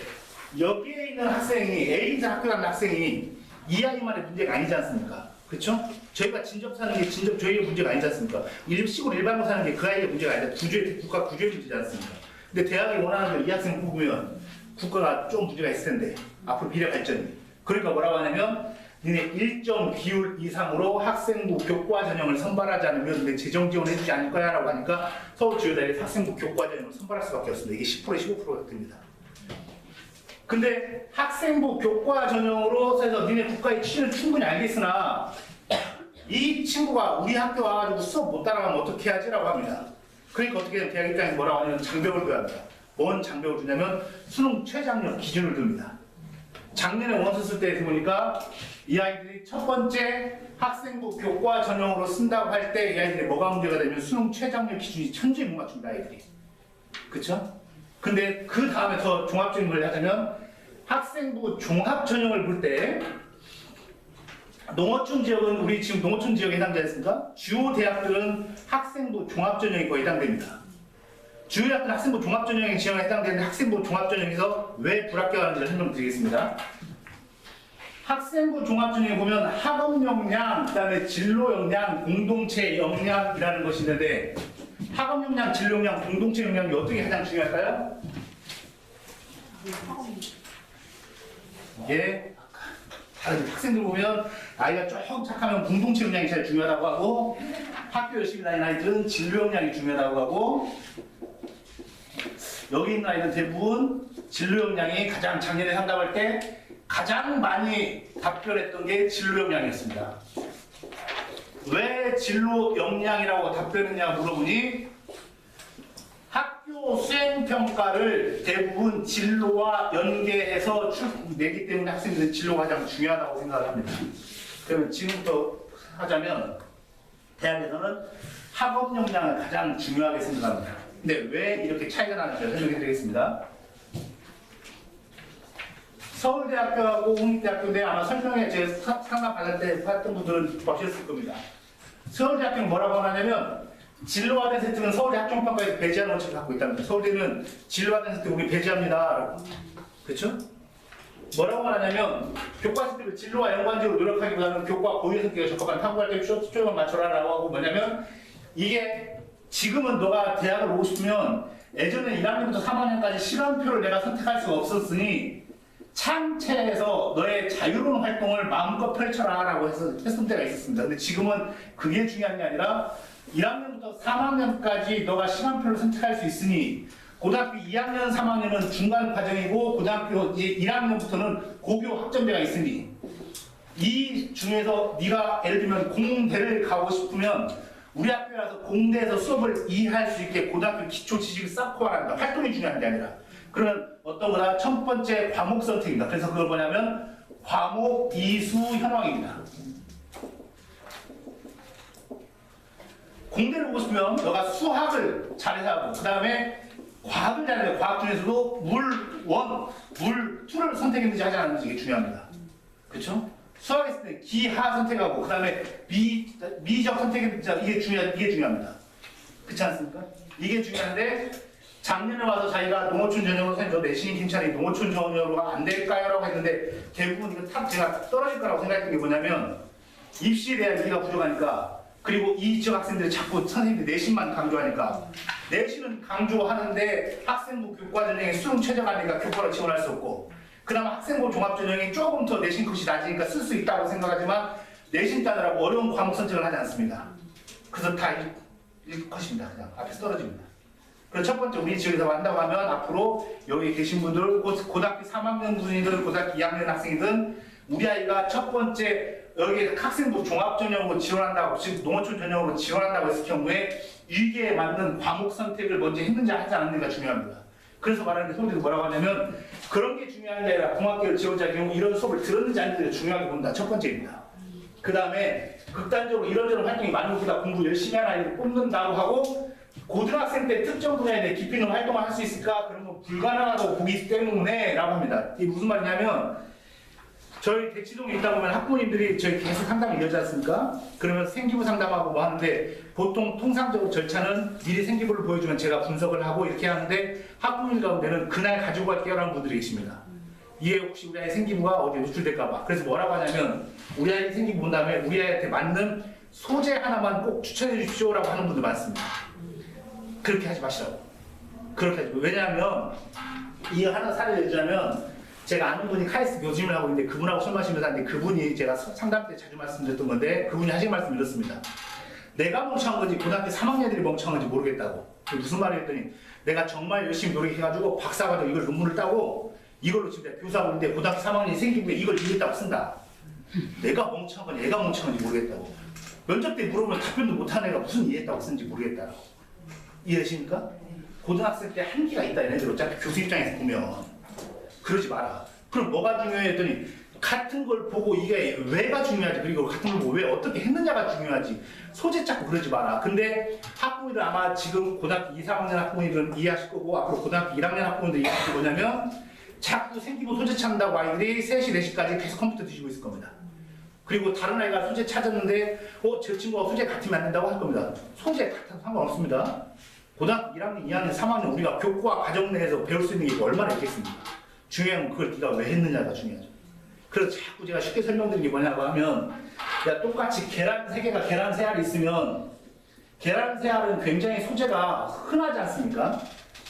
F: 여기에 있는 학생이 A자 학교 가는 학생이 이 아이만의 문제가 아니지 않습니까? 그렇죠? 저희가 진접 사는 게 저희의 문제가 아니지 않습니까? 시골 일반으로 사는 게 그 아이의 문제가 아니라 국가 구조의 문제지 않습니까? 근데 대학이 원하는 대로 이 학생 뽑으면 국가가 좀 문제가 있을 텐데 앞으로 미래 발전이. 그러니까 뭐라고 하냐면 니네 일정 비율 이상으로 학생부 교과 전형을 선발하지 않으면 내 재정 지원해주지 않을 거야 라고 하니까 서울주요대학에서 학생부 교과 전형을 선발할 수밖에 없습니다. 이게 10%에 15%가 됩니다. 근데 학생부 교과 전형으로 해서 니네 국가의 취지는 충분히 알겠으나 이 친구가 우리 학교 와가지고 수업 못 따라가면 어떻게 하지? 라고 합니다. 그러니까 어떻게 대학 입장에서 뭐라고 하냐면 장벽을 둬야 합니다. 뭔 장벽을 두냐면 수능 최장력 기준을 둡니다. 작년에 원서 쓸 때 보니까 이 아이들이 첫 번째 학생부 교과 전형으로 쓴다고 할 때 이 아이들이 뭐가 문제가 되면 수능 최장력 기준이 천지에 못 맞춘다 아이들이. 그쵸? 근데 그 다음에 더 종합적인 걸 하자면 학생부 종합 전형을 볼 때 농어촌 지역은 우리 지금 농어촌 지역에 해당되지 않습니까? 주요 대학들은 학생부 종합 전형이 거의 해당됩니다. 주요 대학들 학생부 종합 전형에 지원에 해당되는 학생부 종합 전형에서 왜 불합격을 하는지를 설명드리겠습니다. 학생부 종합 전형에 보면 학업 역량, 그다음에 진로 역량, 공동체 역량이라는 것이 있는데 학업 역량, 진로 역량, 공동체 역량이 어떻게 가장 중요할까요? 이게 다른 학생들 보면 아이가 조금 착하면 공동체 역량이 제일 중요하다고 하고 학교 열심히 다니는 아이들은 진로 역량이 중요하다고 하고 여기 있는 아이들은 대부분 진로 역량이 가장 작년에 상담할 때 가장 많이 답변했던 게 진로 역량이었습니다. 왜 진로 역량이라고 답변했냐 물어보니 학교 수행평가를 대부분 진로와 연계해서 내기 때문에 학생들은 진로가 가장 중요하다고 생각을 합니다. 그러면 지금부터 하자면 대학에서는 학업 역량을 가장 중요하게 생각합니다. 근데 왜 이렇게 차이가 나는지 설명해 드리겠습니다. 서울대학교하고 홍익대학교인데 아마 설명에 제 상담 받을 때 봤던 분들은 보셨을 겁니다. 서울대학교는 뭐라고 하냐면 진로화된 세트는 서울대 학종평가에서 배제하는 원칙을 갖고 있답니다. 서울대는 진로화된 세트 우리 배제합니다. 그렇죠? 뭐라고 하냐면 교과 시스템을 진로와 연관적으로 노력하기보다는 교과 고유 성격에 적합한 탐구할 때 초점만 맞춰라 라고 하고 뭐냐면 이게 지금은 너가 대학을 오고 싶으면 예전에 1학년부터 3학년까지 시간표를 내가 선택할 수가 없었으니 창체에서 너의 자유로운 활동을 마음껏 펼쳐라 라고 해서 했을 때가 있었습니다. 근데 지금은 그게 중요한 게 아니라 1학년부터 3학년까지 너가 시간표를 선택할 수 있으니 고등학교 2학년, 3학년은 중간 과정이고 고등학교 1학년부터는 고교 학점제가 있으니 이 중에서 네가 예를 들면 공대를 가고 싶으면 우리 학교라서 공대에서 수업을 이해할 수 있게 고등학교 기초 지식을 쌓고 하랍니다. 활동이 중요한 게 아니라. 그러면 어떤 거다? 첫 번째 과목 선택입니다. 그래서 그걸 뭐냐면 과목 이수 현황입니다. 공대를 보고 싶으면 너가 수학을 잘해서 하고 그 다음에 과학을 잘해야 과학 중에서도 물 1, 물 2를 선택했는지 하지 않았는지 이게 중요합니다. 그렇죠? 수학했을 때 기하 선택하고 그 다음에 미적 선택했는지 이게 중요합니다. 그렇지 않습니까? 이게 중요한데 작년에 와서 자기가 농어촌 전형으로 선생님 저 내신이 괜찮으니 농어촌 전형으로가 안 될까요? 라고 했는데 대부분 이거 제가 떨어질 거라고 생각했던 게 뭐냐면 입시 대학 우리가 부족하니까 그리고 이 지역 학생들이 자꾸 선생님들 내신만 강조하니까 내신은 강조하는데 학생부 교과전형에 수능 최저가니까 교과를 지원할 수 없고 그나마 학생부 종합전형이 조금 더 내신 컷이 낮으니까 쓸 수 있다고 생각하지만 내신 따느라고 어려운 과목 선택을 하지 않습니다. 그래서 다 이 컷입니다. 그냥 앞에서 떨어집니다. 그래서 첫 번째 우리 지역에서 한다고 하면 앞으로 여기 계신 분들 고등학교 3학년 분이든 고등학교 2학년 학생이든 우리 아이가 첫 번째 여기 학생부 종합전형으로 지원한다고 즉 농어촌 전형으로 지원한다고 했을 경우에 이게 맞는 과목 선택을 먼저 했는지 하지 않았는지가 중요합니다. 그래서 말하는 게 소리도 뭐라고 하냐면 그런 게 중요한 게 아니라 공학계열 지원자의 경우 이런 수업을 들었는지 안 들었는지 중요하게 본다. 첫 번째입니다. 그 다음에 극단적으로 이런저런 활동이 많은 것보다 공부 열심히 하는 아이를 뽑는다고 하고 고등학생 때 특정 분야에 대해 깊이 있는 활동을 할 수 있을까? 그런 거 불가능하다고 보기 때문에 라고 합니다. 이게 무슨 말이냐면 저희 대치동에 있다 보면 학부모님들이 저희 계속 상담을 이어지 않습니까? 그러면 생기부 상담하고 뭐 하는데 보통 통상적으로 절차는 미리 생기부를 보여주면 제가 분석을 하고 이렇게 하는데 학부모님 가운데는 그날 가지고 갈게요 라는 분들이 계십니다. 이게 혹시 우리 아이 생기부가 어디에 노출될까봐. 그래서 뭐라고 하냐면 우리 아이 생기부 본 다음에 우리 아이한테 맞는 소재 하나만 꼭 추천해 주십시오 라고 하는 분들 많습니다. 그렇게 하지 마시라고. 그렇게 하지. 왜냐하면 이 하나 사례를 들자면 제가 아는 분이 카이스트 교수님을 하고 있는데 그분하고 술 마시면서 하는데 그분이 제가 상담 때 자주 말씀드렸던 건데 그분이 하신 말씀이 이렇습니다. 내가 멍청한 건지 고등학교 3학년들이 멍청한 건지 모르겠다고. 무슨 말을 했더니 내가 정말 열심히 노력해가지고 박사과정 이걸 논문을 따고 이걸로 지금 내가 교수하고 있는데 고등학교 3학년이 생기부에 이걸 이겼다고 쓴다. 내가 멍청한 건지 얘가 멍청한 건지 모르겠다고. 면접 때 물어보면 답변도 못하는 애가 무슨 이해했다고 쓰는지 모르겠다고. 이해되십니까? 고등학생 때 한계가 있다 얘네들 어차피 교수 입장에서 보면 그러지 마라. 그럼 뭐가 중요했더니 같은 걸 보고 이게 왜가 중요하지 그리고 같은 걸 보고 왜 어떻게 했느냐가 중요하지 소재 찾고 그러지 마라. 근데 학부모들 아마 지금 고등학교 2, 3학년 학부모들은 이해하실 거고 앞으로 고등학교 1학년 학부모들 이해하실 뭐냐면 자꾸 생기부 소재 찾는다고 아이들이 3시, 4시까지 계속 컴퓨터 뒤지고 있을 겁니다. 그리고 다른 아이가 소재 찾았는데 저 친구가 소재 같으면 안 된다고 할 겁니다. 소재 같아도 상관없습니다. 고등학교 1학년, 2학년, 3학년 우리가 교과 과정 내에서 배울 수 있는 게 얼마나 있겠습니까? 중요한 건 그걸 네가 왜 했느냐가 중요하죠. 그래서 자꾸 제가 쉽게 설명드리는 게 뭐냐고 하면 야 똑같이 계란 3개가 계란 3알이 있으면 계란 3알은 굉장히 소재가 흔하지 않습니까?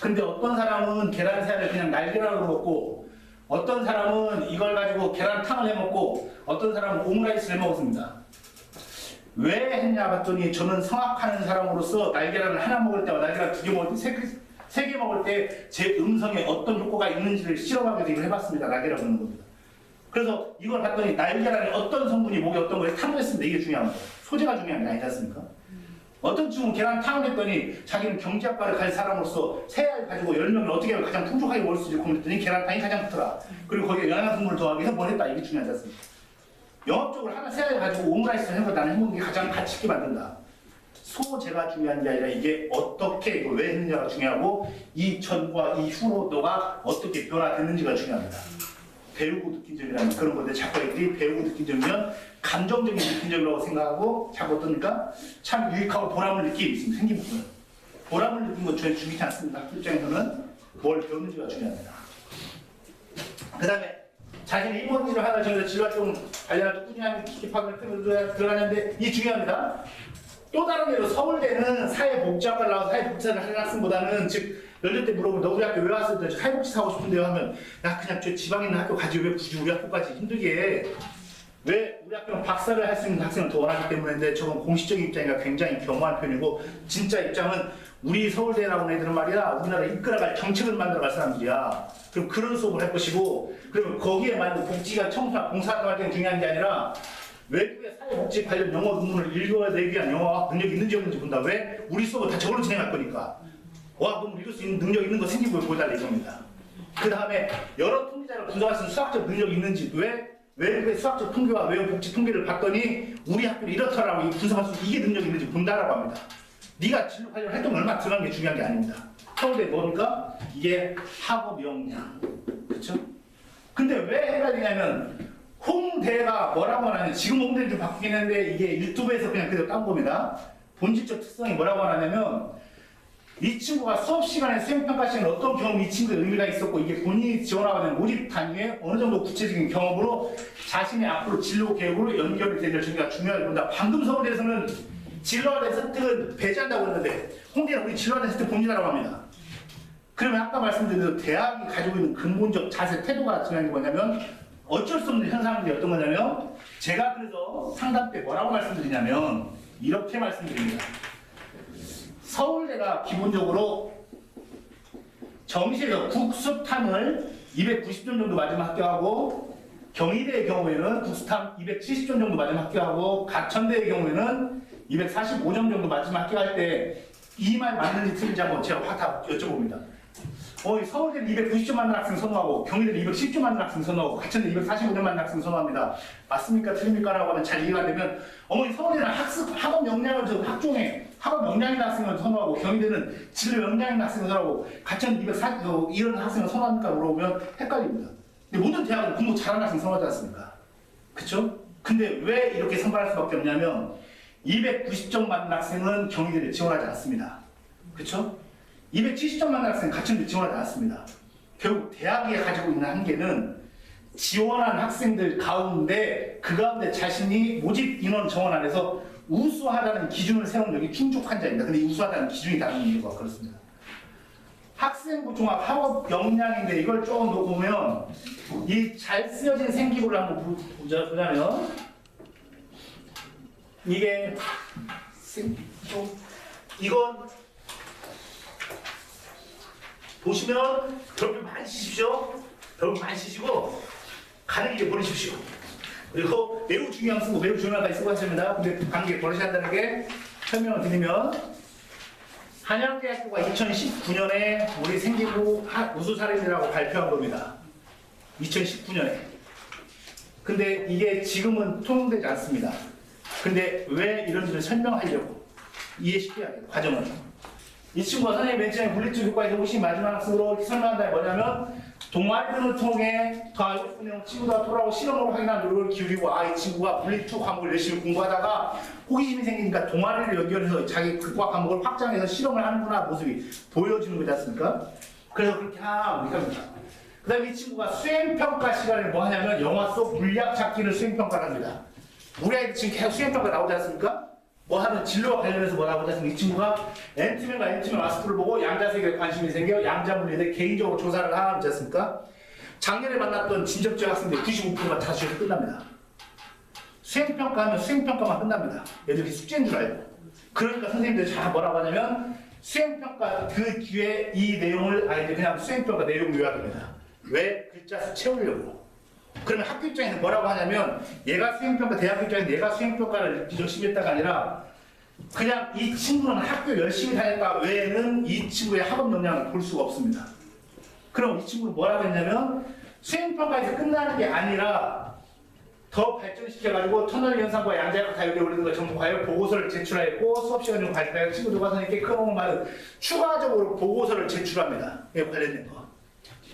F: 근데 어떤 사람은 계란 3알을 그냥 날계란으로 먹고 어떤 사람은 이걸 가지고 계란탕을 해먹고 어떤 사람은 오므라이스를 해먹었습니다. 왜 했냐 봤더니 저는 성악하는 사람으로서 날계란을 하나 먹을 때와 날계란 2개 먹을 때 3개 먹을 때 제 음성에 어떤 효과가 있는지를 실험하기 위해서 이걸 해봤습니다. 날계란 먹는 겁니다. 그래서 이걸 봤더니 날계란에 어떤 성분이 목에 어떤 거에 탐구했습니다. 이게 중요한 거예요. 소재가 중요한 게 아니지 않습니까? 어떤 친구는 계란탕을 했더니 자기는 경제학과를 갈 사람으로서 3알 가지고 10명을 어떻게 하면 가장 풍족하게 먹을 수 있을지 고민했더니 계란탕이 가장 좋더라. 그리고 거기에 영양성분을 더하기 위해서 뭘 했다. 이게 중요하지 않습니까? 영업적으로 하나 3알 가지고 오므라이스를 해서 나는 해먹는 게 가장 가치 있게 만든다. 소재가 중요한 게 아니라 이게 어떻게 이걸 왜 했느냐가 중요하고 이 전과 이 후로 너가 어떻게 변화됐는지가 중요합니다. 배우고 느낀 점이라는 그런 건데 자꾸 애들이 배우고 느낀 점이면 감정적인 느낀 점이라고 생각하고 자꾸 어떠니까 참 유익하고 보람을 느끼게 있습니다. 생긴 부분은. 보람을 느낀 건 전혀 중요하지 않습니다. 학교 입장에서는 뭘 배웠는지가 중요합니다. 그 다음에 자신의 일본인을 하나 저희가 진로활동 관련한 꾸준한 기획학을 들어가는데 이게 중요합니다. 또 다른 예로 서울대는 사회복지학과를 나와서 사회복지사를 하는 학생보다는 즉 연령 때 물어보면 너 우리 학교 왜 왔을 때 사회복지사 하고 싶은데요 하면 야 그냥 저 지방에 있는 학교 가지 왜 굳이 우리 학교까지 힘들게 해. 왜 우리 학교는 박사를 할 수 있는 학생을 더 원하기 때문인데 저건 공식적인 입장이라 굉장히 겸허한 편이고 진짜 입장은 우리 서울대 나온 애들은 말이야 우리나라 이끌어갈 정책을 만들어갈 사람들이야. 그럼 그런 수업을 할 것이고 그러면 거기에 맞는 복지가 청소나 봉사활동할 때 중요한 게 아니라 외국의 사회복지 관련 영어 논문을 읽어내기 위한 영어 능력이 있는지 없는지 본다. 왜? 우리 수업을 다 저걸로 진행할 거니까. 와 그럼 읽을 수 있는 능력 있는 거 생기고 보여달라 이겁니다. 그 다음에 여러 통계자를 분석할 수 있는 수학적 능력이 있는지 왜? 외국의 수학적 통계와 외국 복지 통계를 봤더니 우리 학교를 이렇더라고 분석할 수 있는 이게 능력이 있는지 본다라고 합니다. 네가 진로 관련 활동을 얼마나 들어가는 게 중요한 게 아닙니다. 서울대 뭡니까? 이게 학업 역량. 그렇죠? 근데 왜 해야 되냐면 홍대가 뭐라고 하냐면 지금 홍대는 좀 바뀌긴 했는데 이게 유튜브에서 그냥 그대로 딴 겁니다. 본질적 특성이 뭐라고 하냐면 이 친구가 수업 시간에 수행평가 시간에 어떤 경험이 이 친구의 의미가 있었고 이게 본인이 지원하게 된 모집 단위에 어느 정도 구체적인 경험으로 자신의 앞으로 진로 계획으로 연결이 되는 전개가 중요하게 본다. 방금 서울대에서는 진로화된 습득은 배제한다고 했는데 홍대는 우리 진로화된 습득 봅니다라고 합니다. 그러면 아까 말씀드린 대로 대학이 가지고 있는 근본적 자세, 태도가 중요한 게 뭐냐면 어쩔 수 없는 현상들이 어떤 거냐면 제가 그래서 상담 때 뭐라고 말씀드리냐면 이렇게 말씀드립니다. 서울대가 기본적으로 정시에서 국수탐을 290점 정도 맞으면 합격하고 경희대의 경우에는 국수탐 270점 정도 맞으면 합격하고 가천대의 경우에는 245점 정도 맞으면 합격할 때 이 말 맞는지 틀린지 한번 제가 확 다 여쭤봅니다. 서울대는 290점 맞는 학생 선호하고 경희대는 210점 맞는 학생 선호하고 가천대 245점 맞는 학생 선호합니다. 맞습니까? 틀립니까? 라고 하면 잘 이해가 되면 서울대는 학업 역량을 학종에 학업 역량 있는 학생을 선호하고 경희대는 진로 역량 있는 학생을 선호하고 가천대 240 이런 학생을 선호합니까? 물어보면 헷갈립니다. 근데 모든 대학은 공부 잘하는 학생 선호하지 않습니까? 그쵸? 근데 왜 이렇게 선발할 수밖에 없냐면 290점 맞는 학생은 경희대를 지원하지 않습니다. 그쵸? 270점 맞는 학생은 가천대 지원하지 않습니다. 결국 대학이 가지고 있는 한계는 지원한 학생들 가운데 그 가운데 자신이 모집 인원 정원 안에서 우수하다는 기준을 세운 여기 충족한 자입니다. 근데 이 우수하다는 기준이 다른 이유가 그렇습니다. 학생부 종합 학업 역량인데 이걸 조금 놓고 보면 이 잘 쓰여진 생기부를 한번 보자면 이게 이건 보시면 별표 많이 치십시오. 별표 많이 치시고 가는 길에 버리십시오. 그리고 매우 중요한 쓰고 매우 중요하다 쓰고 하십니다. 근데 관계 버리셔야 한다는 게 설명을 드리면 한양대학교가 2019년에 우리 생기부 우수 사례들이라고 발표한 겁니다. 2019년에. 근데 이게 지금은 통용되지 않습니다. 근데 왜 이런지를 설명하려고 이해시켜야 돼요. 과정을. 이 친구가 선생님 맨 처음에 물리적 효과에서 혹시 마지막 학습으로 설명한다 뭐냐면 동아리들을 통해 더 알고 싶은 내용 친구가 토라고 실험으로 확인한 노력을 기울이고 이 친구가 물리적 과목을 열심히 공부하다가 호기심이 생기니까 동아리를 연결해서 자기 극과 과목을 확장해서 실험을 하는구나 모습이 보여지는 거지 않습니까? 그래서 그렇게 하고 합니다. 그 다음에 이 친구가 수행평가 시간에 뭐 하냐면 영화 속 물리학 찾기를 수행평가를 합니다. 우리 아이들 지금 계속 수행평가 나오지 않습니까? 뭐 하는 진로와 관련해서 뭐 나오지 않습니까? 이 친구가 엔트맨과 엔트맨 마스크를 보고 양자세계에 관심이 생겨 양자물리에 대해 개인적으로 조사를 하지 않습니까? 작년에 만났던 진접지역 학생들 95%가 다 수행이 끝납니다. 수행평가하면 수행평가만 끝납니다. 애들이 숙제인 줄 알고. 그러니까 선생님들이 잘 뭐라고 하냐면 수행평가 그 뒤에 이 내용을 아이들 그냥 수행평가 내용 요약입니다. 왜? 글자 수 채우려고. 그러면 학교 입장에서 뭐라고 하냐면 얘가 수행평가, 대학 입장에서 얘가 수행평가를 열심히 했다가 아니라 그냥 이 친구는 학교 열심히 다녔다 외에는 이 친구의 학업 역량을 볼 수가 없습니다. 그럼 이 친구는 뭐라고 했냐면 수행평가에서 끝나는 게 아니라 더 발전시켜가지고 터널 현상과 양자역학 다율에 올리는 것 전부 과열 보고서를 제출하였고 수업 시간 중 발표하여 친구들과 선생님께 큰 말은 추가적으로 보고서를 제출합니다. 이에 관련된 거.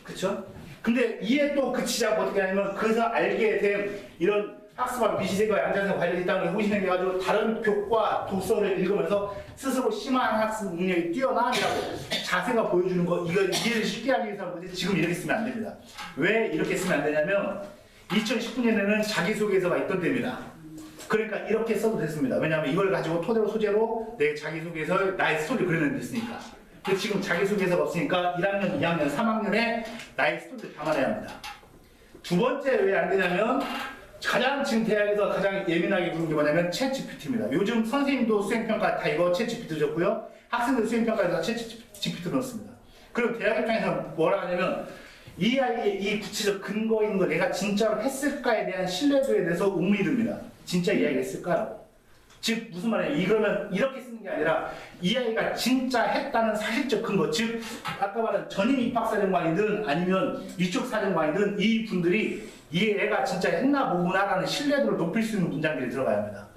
F: 그쵸? 근데 이에 또 그치자고 어떻게 하냐면 그래서 알게 된 이런 학습과 미시세계와 양자세계와 관련이 있다는 걸 호기심 생겨가지고 다른 교과 독서를 읽으면서 스스로 심한 학습 능력이 뛰어남이라고 자세가 보여주는 거 이거 이해를 쉽게 하기 위해서 지금 이렇게 쓰면 안 됩니다. 왜 이렇게 쓰면 안 되냐면 2019년에는 자기소개서가 있던 때입니다. 그러니까 이렇게 써도 됐습니다. 왜냐하면 이걸 가지고 토대로 소재로 내 자기소개서 나의 스토리를 그려내면 됐으니까. 근데 지금 자기소개서가 없으니까 1학년, 2학년, 3학년에 나의 스토리를 담아내야 합니다. 두 번째 왜 안 되냐면 가장 지금 대학에서 가장 예민하게 부르는 게 뭐냐면 챗GPT입니다. 요즘 선생님도 수행평가 다 이거 챗GPT 줬고요. 학생들 수행평가에서 다 챗GPT 넣었습니다. 그럼 대학 입장에서 뭐라 하냐면 이 아이의 이 구체적 근거 있는 거 내가 진짜로 했을까에 대한 신뢰도에 대해서 의문이 듭니다. 진짜 이 아이가 했을까라고. 즉 무슨 말이에요? 이거는 이렇게 쓰는 게 아니라 이 아이가 진짜 했다는 사실적 근거, 즉 아까 말한 전임 입학사정관이든 아니면 이쪽 사정관이든 이 분들이 이 애가 진짜 했나 보구나라는 신뢰도를 높일 수 있는 문장들이 들어가야 합니다.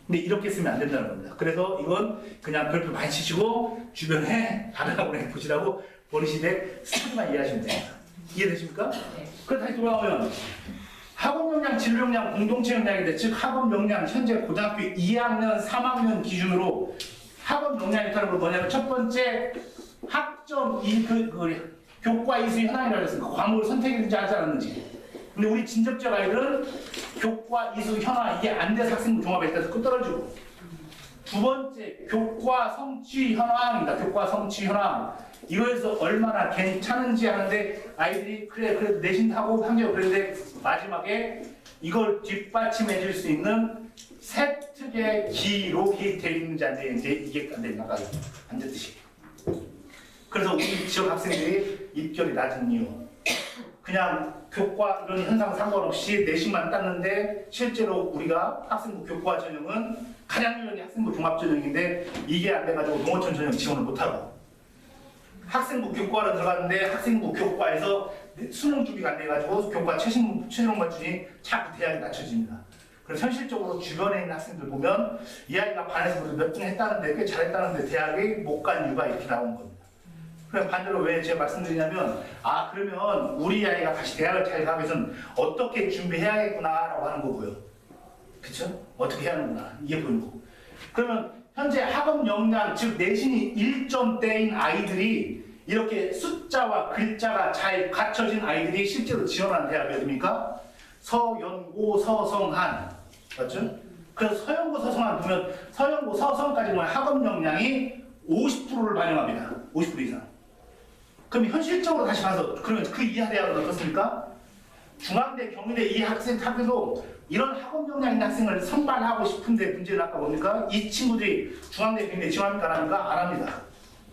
F: 근데 이렇게 쓰면 안 된다는 겁니다. 그래서 이건 그냥 별표 많이 치시고 주변에 다른 학원에 보시라고 버리시되 스토리만 이해하시면 됩니다. 이해되십니까?
A: 네.
F: 그럼 다시 돌아오면 학업 역량, 진로 역량, 공동체 역량인데 즉 학업 역량 현재 고등학교 2학년, 3학년 기준으로 학업 역량이 다른 건 뭐냐면 첫 번째 학점 교과 이수 현황이라고 했습니다. 과목을 선택했는지 하지 않았는지. 근데 우리 진접적 아이들은 교과 이수 현황 이게 안 돼서 학생부 종합에 따라서 끝 떨어지고 두 번째, 교과 성취 현황입니다. 교과 성취 현황. 이거에서 얼마나 괜찮은지 하는데 아이들이 그래 내신하고 한겨 그런데 마지막에 이걸 뒷받침해 줄 수 있는 세특의 기록이 돼 있는지 안 돼 있는지 이게 안 되는 거가 안 됐듯이. 그래서 우리 지역 학생들이 입결이 낮은 이유. 그냥 교과 이런 현상 상관없이 내신만 땄는데 실제로 우리가 학생부 교과 전형은 가장 유연한 학생부 종합 전형인데 이게 안 돼가지고 농어촌 전형 지원을 못하고 학생부 교과로 들어갔는데 학생부 교과에서 수능 준비가 안 돼가지고 교과 최종 맞추니 자꾸 대학이 낮춰집니다. 그래서 현실적으로 주변에 있는 학생들 보면 이 아이가 반에서 몇 등 했다는데 꽤 잘했다는데 대학에 못 간 이유가 이렇게 나온 겁니다. 그럼 반대로 왜 제가 말씀드리냐면 그러면 우리 아이가 다시 대학을 잘 가기 위해서는 어떻게 준비해야겠구나라고 하는 거고요. 그쵸? 어떻게 해야 하는구나 이게 보이는 거고. 그러면 현재 학업 역량 즉 내신이 1점대인 아이들이 이렇게 숫자와 글자가 잘 갖춰진 아이들이 실제로 지원하는 대학이 어디입니까? 서연고 서성한 맞죠? 그래서 서연고 서성한 보면 서연고 서성까지 보면 학업 역량이 50%를 반영합니다. 50% 이상. 그럼 현실적으로 다시 봐서 그러면 그 이하 대학은 어떻습니까? 중앙대, 경희대 이 학교도 이런 학업 역량 있는 학생을 선발하고 싶은데 문제는 아까 뭡니까? 이 친구들이 중앙대, 경희대 지원합니까? 안 합니까? 안 합니다.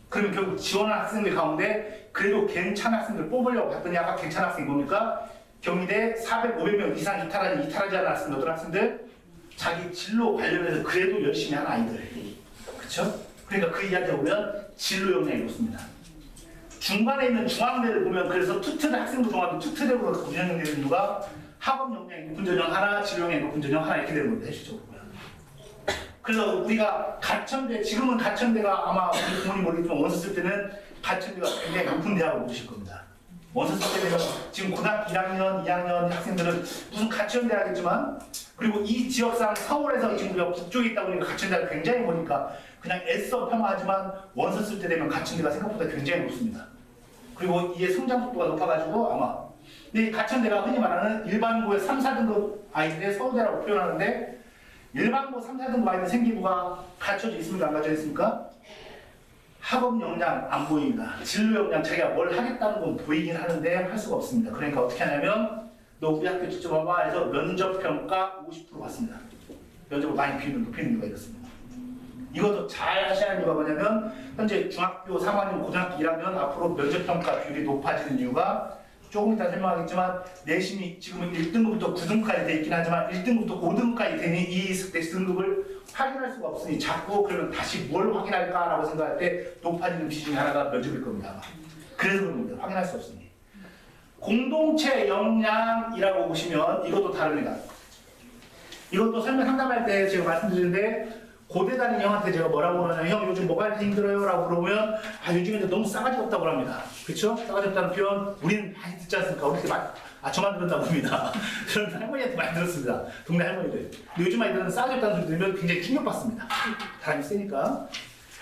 F: 그러면 결국 지원한 학생들 가운데 그래도 괜찮은 학생들 뽑으려고 봤더니 아까 괜찮은 학생이 뭡니까? 경희대 400, 500명 이상 이탈하지 않은 학생들 어떤 학생들? 자기 진로 관련해서 그래도 열심히 하는 아이들. 그쵸? 그러니까 그 이야기를 보면 진로 역량이 높습니다. 중간에 있는 중앙대를 보면 그래서 투트대 학생부 종합이 투트대로 구현되는 이유가 학업 역량이 높은 전형 하나, 진로 역량이 높은 전형 하나 이렇게 되는 겁니다. 실질적으로 보면. 그래서 우리가 가천대, 지금은 가천대가 아마 우리 부모님 모르겠지만 원서 쓸 때는 가천대가 굉장히 높은 대학을 보실 겁니다. 원서 쓸 때는 지금 고등학교 1학년, 2학년 학생들은 무슨 가천대 하겠지만 그리고 이 지역상 서울에서 지금 우리가 북쪽에 있다 보니까 가천대가 굉장히 보니까 그냥 애써 폄하하지만 원서 쓸 때 되면 가천대가 생각보다 굉장히 높습니다. 그리고 이게 성장 속도가 높아가지고 아마 근데 가천대가 흔히 말하는 일반고의 3, 4등급 아이들의 서울대라고 표현하는데 일반고 3, 4등급 아이들 생기부가 갖춰져 있습니까? 안 갖춰져 있습니까? 학업 역량 안 보입니다. 진로 역량 자기가 뭘 하겠다는 건 보이긴 하는데 할 수가 없습니다. 그러니까 어떻게 하냐면 너 우리 학교 직접 와봐 해서 면접평가 50% 받습니다. 면접을 많이 높이는 이유가 이렇습니다. 이것도 잘 하셔야 하는 이유가 뭐냐면 현재 중학교 3학년, 고등학교 1학년 앞으로 면접평가 비율이 높아지는 이유가 조금 이따 설명하겠지만 내신이 지금은 1등급부터 9등급까지 돼 있긴 하지만 1등급부터 5등급까지 되니 이 등급을 확인할 수가 없으니 자꾸 그러면 다시 뭘 확인할까라고 생각할 때 높아지는 비중이 하나가 면접일 겁니다. 그래서 그런 겁니다. 확인할 수 없으니. 공동체 역량이라고 보시면 이것도 다릅니다. 이것도 설명 상담할 때 제가 말씀드리는데 고대 다닌 형한테 제가 뭐라고 그러냐면 형 요즘 뭐가 이렇게 힘들어요? 라고 물어보면 요즘에 너무 싸가지 없다고 합니다. 그렇죠? 싸가지 없다는 표현 우리는 많이 듣지 않습니까? 우리 저만 들었다고 합니다. 저는 할머니한테 많이 들었습니다. 동네 할머니들. 근데 요즘 아이들은 싸가지 없다는 소리 들으면 굉장히 충격받습니다. 바람이 세니까.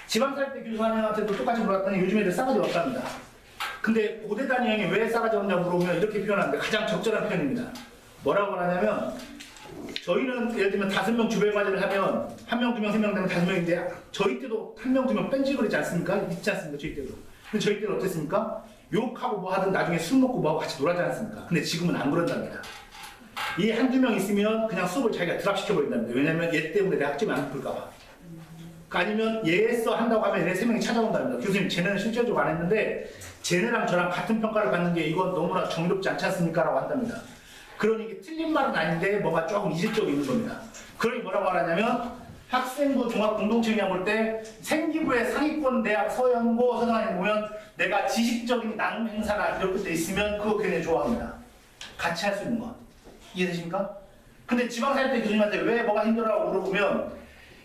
F: 지방사회 교수님한테도 똑같이 물어봤더니 요즘 애들 싸가지 없답니다. 근데 고대 다닌 형이 왜 싸가지 없냐고 물어보면 이렇게 표현하는데 가장 적절한 표현입니다. 뭐라고 하냐면 저희는 예를 들면 5명 주별 과제를 하면 1명, 2명, 3명 되면 5명인데 저희 때도 1명, 2명 뺀지 그러지 않습니까? 있지 않습니까? 저희 때도. 근데 저희 때는 어땠습니까? 욕하고 뭐 하든 나중에 술 먹고 뭐하고 같이 놀아지 않습니까? 근데 지금은 안 그런답니다. 이 한두 명 있으면 그냥 수업을 자기가 드랍시켜버린답니다. 왜냐면 얘 때문에 내 학점이 안 높을까봐. 아니면 얘서 한다고 하면 얘네 3명이 찾아온답니다. 교수님 쟤네는 실제적으로 안 했는데 쟤네랑 저랑 같은 평가를 받는 게 이건 너무나 정의롭지 않지 않습니까? 라고 한답니다. 그러니 이게 틀린 말은 아닌데 뭐가 조금 이질적이 있는 겁니다. 그러니 뭐라고 하냐면 학생부 종합 공동체 역량 볼 때 생기부의 상위권 대학 서연고 서성한에 보면 내가 지식적인 나눔 행사가 이렇게 돼 있으면 그거 굉장히 좋아합니다. 같이 할 수 있는 거. 이해되십니까? 근데 지방사회 때 교수님한테 왜 뭐가 힘들어라고 물어보면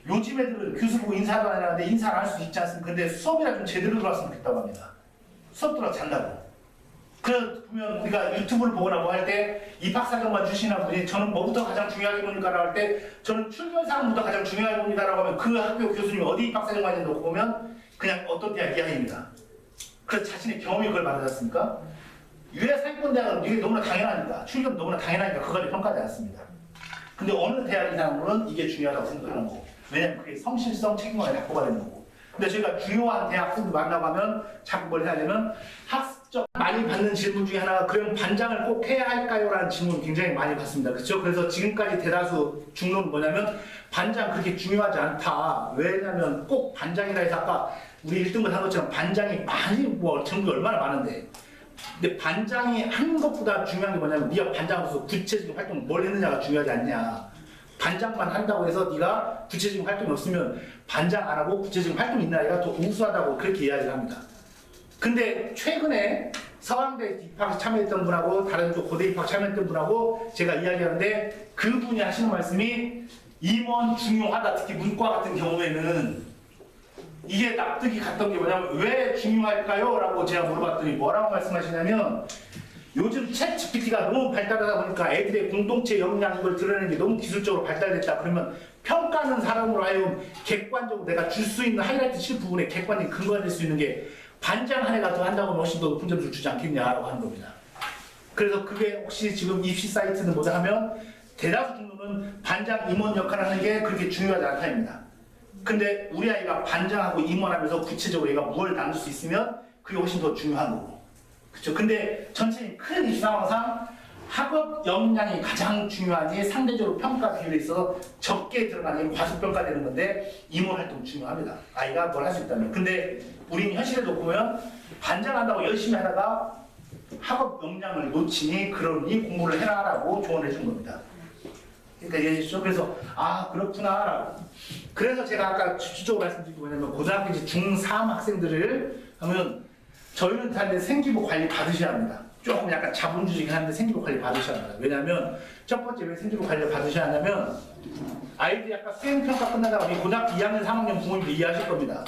F: 요즘 애들은 교수 보고 인사도 안 하는데 인사를 할 수 있지 않습니까? 근데 수업이라 좀 제대로 들어왔으면 좋겠다고 합니다. 수업 들어 잔다고. 그래서 보면 우리가 유튜브를 보거나 할 때 입학사정만 주시는 분이 저는 뭐부터 가장 중요하게 보니까라고 할 때 저는 출결사항부터 가장 중요하게 봅니다라고 하면 그 학교 교수님이 어디 입학사정관에 놓고 보면 그냥 어떤 대학 이하입니다. 그래서 자신의 경험이 그걸 말하지 않습니까? 유해 상위권 대학은 이게 너무나 당연하니까 출결은 너무나 당연하니까 그걸 평가하지 않습니다. 근데 어느 대학 이상으로는 이게 중요하다고 생각하는 거고 왜냐면 그게 성실성 책임감의 낙고가 되는 거고. 근데 저희가 중요한 대학생들 만나고 하면 자꾸 뭘 해야 되면 학습적 많이 받는 질문 중에 하나가 그럼 반장을 꼭 해야 할까요? 라는 질문 굉장히 많이 받습니다. 그렇죠? 그래서 지금까지 대다수 중론은 뭐냐면 반장 그렇게 중요하지 않다. 왜냐면 꼭 반장이라 해서 아까 우리 1등분 한 것처럼 반장이 많이 뭐 정부 얼마나 많은데 근데 반장이 하는 것보다 중요한 게 뭐냐면 네가 반장으로서 구체적인 활동 뭘 했느냐가 중요하지 않냐. 반장만 한다고 해서 네가 구체적인 활동이 없으면 반장 안 하고 구체적인 활동이 있는 아이가 더 우수하다고 그렇게 이야기를 합니다. 근데 최근에 서강대 입학 참여했던 분하고 다른 또 고대 입학 참여했던 분하고 제가 이야기하는데 그분이 하시는 말씀이 임원 중요하다. 특히 문과 같은 경우에는 이게 납득이 갔던 게 뭐냐면 왜 중요할까요? 라고 제가 물어봤더니 뭐라고 말씀하시냐면 요즘 챗 GPT가 너무 발달하다 보니까 애들의 공동체 역량 이걸 드러내는 게 너무 기술적으로 발달됐다. 그러면 평가하는 사람으로 하여금 객관적으로 내가 줄 수 있는 하이라이트 칠 부분에 객관적인 근거가 될 수 있는 게 반장 한 해가 더 한다고 하면 훨씬 더 높은 점수를 주지 않겠냐라고 하는 겁니다. 그래서 그게 혹시 지금 입시 사이트는 뭐다 하면 대다수 중로는 반장 임원 역할을 하는 게 그렇게 중요하지 않다입니다. 근데 우리 아이가 반장하고 임원하면서 구체적으로 얘가 뭘 나눌 수 있으면 그게 훨씬 더 중요한 거고. 그렇죠? 근데 전체적인 큰 입시 상황상 학업 역량이 가장 중요하지 상대적으로 평가 비율에 있어서 적게 드러나는 과소평가되는 건데 임원 활동 중요합니다. 아이가 뭘 할 수 있다면. 근데 우리는 현실에도 보면 반장한다고 열심히 하다가 학업 역량을 놓치니 그러니 공부를 해라라고 조언을 해준 겁니다. 그러니까 이해되시죠? 그래서 아 그렇구나라고. 그래서 제가 아까 주적으로 말씀드린 게 뭐냐면 고등학교 이제 중3 학생들을 하면 저희는 다들 생기부 관리 받으셔야 합니다. 조금 약간 자본주의긴 한데 생기부 관리 받으셔야 합니다. 왜냐하면 첫 번째 왜 생기부 관리를 받으셔야 하냐면 아이들이 아까 수행평가 끝나다가 우리 고등학교 2학년 3학년 부모님도 이해하실 겁니다.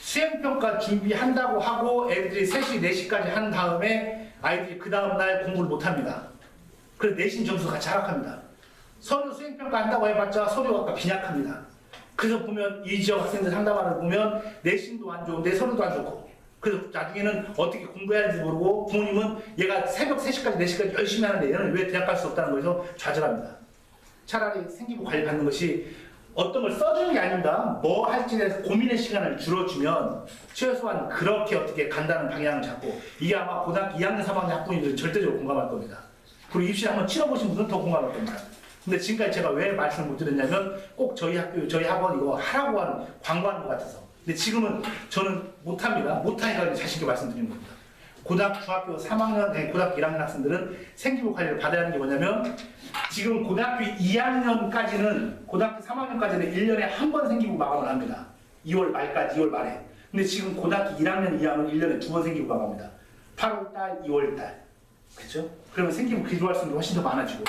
F: 수행평가 준비한다고 하고 애들이 3시, 4시까지 한 다음에 아이들이 그 다음날 공부를 못합니다. 그래서 내신 점수가 같이 하락합니다. 서류 수행평가 한다고 해봤자 서류가 빈약합니다. 그래서 보면 이 지역 학생들 상담하는 거 보면 내신도 안 좋은데 서류도 안 좋고 그래서 나중에는 어떻게 공부해야 하는지 모르고 부모님은 얘가 새벽 3시까지 4시까지 열심히 하는데 얘는 왜 대학 갈 수 없다는 거에서 좌절합니다. 차라리 생기부 관리 받는 것이 어떤 걸 써주는 게 아닙니다. 뭐 할지에 대해서 고민의 시간을 줄여주면 최소한 그렇게 어떻게 간다는 방향을 잡고 이게 아마 고등학교 2학년 3학년 학부모님들은 절대적으로 공감할 겁니다. 그리고 입시 한번 치러보신 분은 더 공감할 겁니다. 근데 지금까지 제가 왜 말씀을 못 드렸냐면 꼭 저희 학교, 저희 학원 이거 하라고 하는 광고하는 것 같아서. 근데 지금은 저는 못합니다. 못하니까 자신있게 말씀드리는 겁니다. 고등학교, 중학교 3학년, 고등학교 1학년 학생들은 생기부 관리를 받아야 하는 게 뭐냐면 지금 고등학교 2학년까지는 고등학교 3학년까지는 1년에 한 번 생기부 마감을 합니다. 2월 말까지, 2월 말에. 근데 지금 고등학교 1학년, 2학년 1년에 2번 생기부 마감합니다. 8월달, 2월달. 그렇죠? 그러면 생기부 기록할 수 있는 게 훨씬 더 많아지고.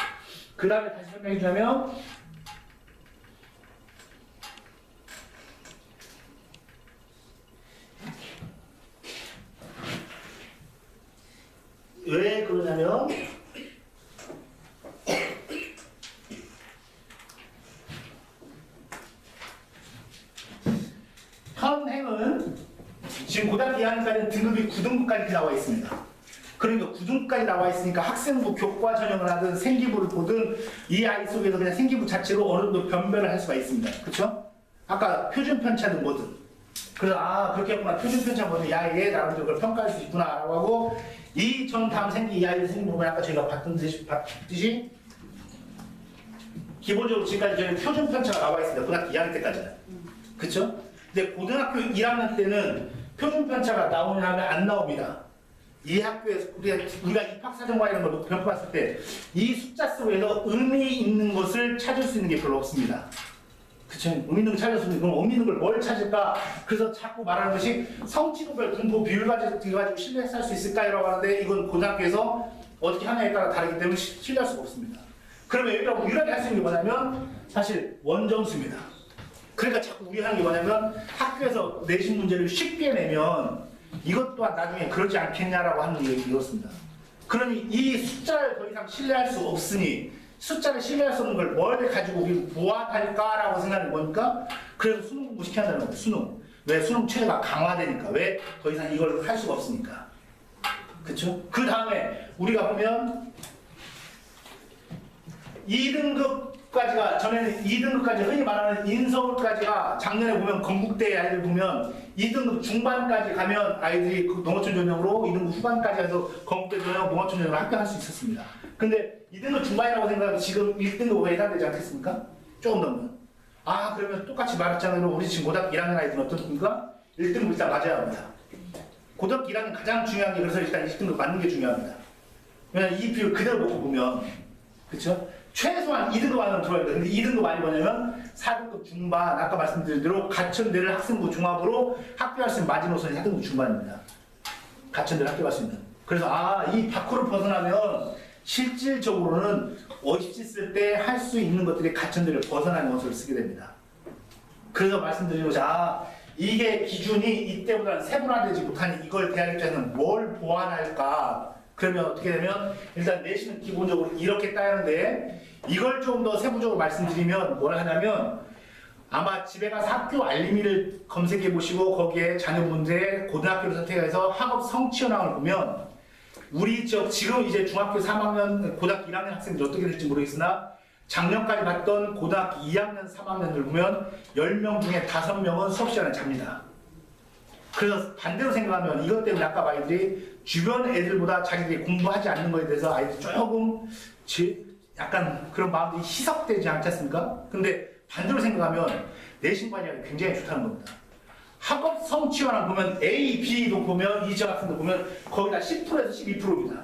F: 그 다음에 다시 설명해 주자면 왜 그러냐면 현행은 지금 고등학교 2학년까지는 등급이 9등급까지 나와 있습니다. 그러니까 9등까지 나와 있으니까 학생부 교과 전형을 하든 생기부를 보든 이 아이 속에서 그냥 생기부 자체로 어느 정도 변별을 할 수가 있습니다. 그렇죠? 아까 표준 편차든 뭐든. 그래서 아 그렇게 했구나. 표준 편차 보면 야얘 나름대로 그걸 평가할 수 있구나 라고 하고 이 전 다음 생기 이 아이들 생기부 보면 아까 저희가 봤듯이 기본적으로 지금까지 저희는 표준 편차가 나와 있습니다. 고등학교 2학년 때까지는. 그렇죠? 근데 고등학교 1학년 때는 표준 편차가 나오냐 하면 안 나옵니다. 이 학교에서 우리가 입학사정과 이런 걸 평가했을 때 이 숫자 속에서 의미 있는 것을 찾을 수 있는 게 별로 없습니다. 그쵸? 의미 있는 걸 찾을 수 있는 건 의미 있는 걸 뭘 찾을까? 그래서 자꾸 말하는 것이 성취도별 분포 비율 가지고 신뢰할 수 있을까요? 하는데 이건 고등학교에서 어떻게 하냐에 따라 다르기 때문에 신뢰할 수가 없습니다. 그러면 여기가 유일하게 할 수 있는 게 뭐냐면 사실 원점수입니다. 그러니까 자꾸 우리 하는 게 뭐냐면 학교에서 내신 문제를 쉽게 내면 이것 또한 나중에 그러지 않겠냐라고 하는 게 이렇습니다. 그러니 이 숫자를 더 이상 신뢰할 수 없으니 숫자를 신뢰할 수 없는 걸 뭘 가지고 우리 무한할까라고 생각하는 거니까 그래서 수능 공부 시켜야 한다는 거예요. 수능. 왜? 수능 체제가 강화되니까. 왜? 더 이상 이걸 할 수가 없으니까. 그쵸? 그 다음에 우리가 보면 2등급 2등급까지가 전에는 2등급까지 흔히 말하는 인서울까지가 작년에 보면 건국대 아이들 보면 2등급 중반까지 가면 아이들이 그 농어촌 전형으로 2등급 후반까지 가서 건국대 전형 농어촌 전형으로 합격할 수 있었습니다. 근데 2등급 중반이라고 생각하면 지금 1등급에 해당되지 않겠습니까? 조금 넘으면. 아 그러면 똑같이 말했잖아요. 우리 지금 고등학교 1학년 아이들은 어떻습니까? 1등급 일단 맞아야 합니다. 고등학교 1학년 가장 중요한 게 그래서 일단 1등급 맞는 게 중요합니다. 왜냐면 이 비율 그대로 놓고 보면 그렇죠? 최소한 2등급 안으로 들어야 돼요. 근데 2등급 많이 뭐냐면 4등급 중반 아까 말씀드린 대로 가천대를 학생부 종합으로 합격할 수 있는 마지노선이 4등급 중반입니다. 가천대를 합격할 수 있는. 그래서 이 밖으로 벗어나면 실질적으로는 어십시 쓸 때 할 수 있는 것들이 가천대를 벗어나는 것을 쓰게 됩니다. 그래서 말씀드리는 것이 이게 기준이 이때보다는 세분화되지 못하니 이걸 대학 입장에서는 뭘 보완할까? 그러면 어떻게 되면 일단 내신은 기본적으로 이렇게 따는데 이걸 좀 더 세부적으로 말씀드리면 뭐라 하냐면 아마 집에 가서 학교 알림이를 검색해 보시고 거기에 자녀분들의 고등학교를 선택해서 학업 성취 현황을 보면 우리 지금 이제 중학교 3학년, 고등학교 1학년 학생들이 어떻게 될지 모르겠으나 작년까지 봤던 고등학교 2학년, 3학년들 보면 10명 중에 5명은 수업 시간에 잡니다. 그래서 반대로 생각하면 이것 때문에 아까 아이들이 주변 애들보다 자기들이 공부하지 않는 것에 대해서 아이들이 조금 약간 그런 마음들이 희석되지 않지 않습니까? 근데 반대로 생각하면 내신 관리가 굉장히 좋다는 겁니다. 학업 성취 현황 보면 A, B도 보면 이 지역 학생도 보면 거의 다 10%에서 12%입니다.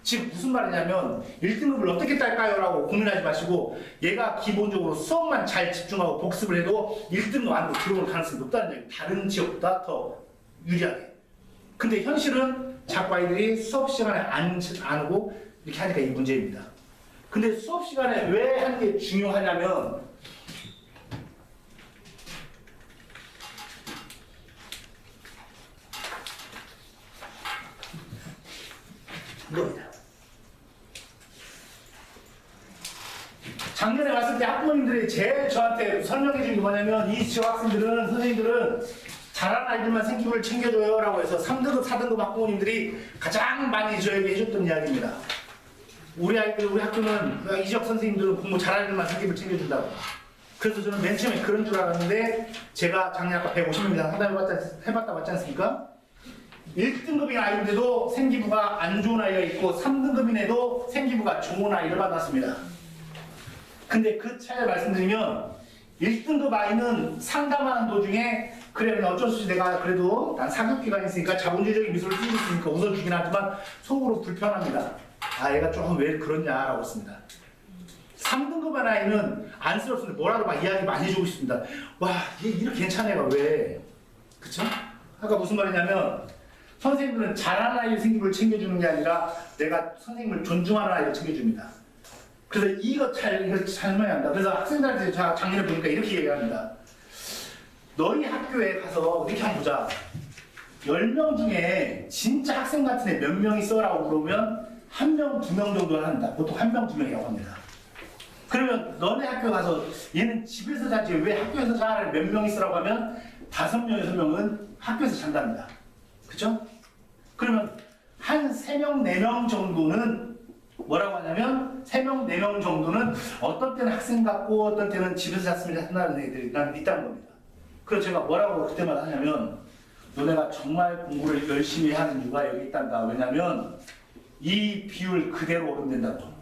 F: 지금 무슨 말이냐면 1등급을 어떻게 딸까요? 라고 고민하지 마시고 얘가 기본적으로 수업만 잘 집중하고 복습을 해도 1등급 안으로 들어올 가능성이 높다는 얘기. 다른 지역보다 더 유리하게. 근데 현실은 자꾸 아이들이 수업 시간에 안 오고 이렇게 하니까 이 문제입니다. 근데 수업 시간에 왜 하는 게 중요하냐면 이겁니다. 작년에 왔을 때 학부모님들이 제일 저한테 설명해 준 게 뭐냐면 이 지역 학생들은 선생님들은 잘하는 아이들만 생기부를 챙겨줘요 라고 해서 3등급 4등급 학부모님들이 가장 많이 저에게 해줬던 이야기입니다. 우리 아이들 우리 학교는 이 지역 선생님들은 공부 잘하는 애들만 생기부를 챙겨준다고. 그래서 저는 맨 처음에 그런 줄 알았는데 제가 작년 아까 150명 이상 상담해봤다 맞지 않습니까? 1등급인 아이인데도 생기부가 안 좋은 아이가 있고 3등급인 애도 생기부가 좋은 아이를 만났습니다. 근데 그 차이를 말씀드리면 1등급 아이는 상담하는 도중에 그래 어쩔 수 없이 내가 그래도 난 사교기관이 있으니까 자본주의적인 미소를 띄고 있으니까 웃어주긴 하지만 속으로 불편합니다. 얘가 조금 왜 그러냐라고 했습니다. 3등급 아이는 안쓰럽습니다. 뭐라도 막 이야기 많이 해주고 싶습니다. 와, 얘 이렇게 괜찮아 애가 왜? 그쵸? 아까 무슨 말이냐면 선생님들은 잘하는 아이의 생기부를 챙겨주는 게 아니라 내가 선생님을 존중하는 아이를 챙겨줍니다. 그래서 이거 잘 설명한다. 그래서 학생들한테 작년에 보니까 이렇게 얘기합니다. 너희 학교에 가서 이렇게 한번 보자. 10명 중에 진짜 학생 같은 애 몇 명 있어라고 물으면 1명, 2명 정도는 한다. 보통 1명, 2명이라고 합니다. 그러면 너네 학교 가서 얘는 집에서 자지 왜 학교에서 자를 몇 명 있으라고 하면 5명, 6명은 학교에서 잔답니다. 그쵸? 그러면 한 3명, 4명 정도는 뭐라고 하냐면 3명, 4명 정도는 어떤 때는 학생 같고 어떤 때는 집에서 잤으면 한다는 애들이 있다는 겁니다. 그래서 제가 뭐라고 그때마다 하냐면 너네가 정말 공부를 열심히 하는 이유가 여기 있단다. 왜냐면 이 비율 그대로 오름된다고.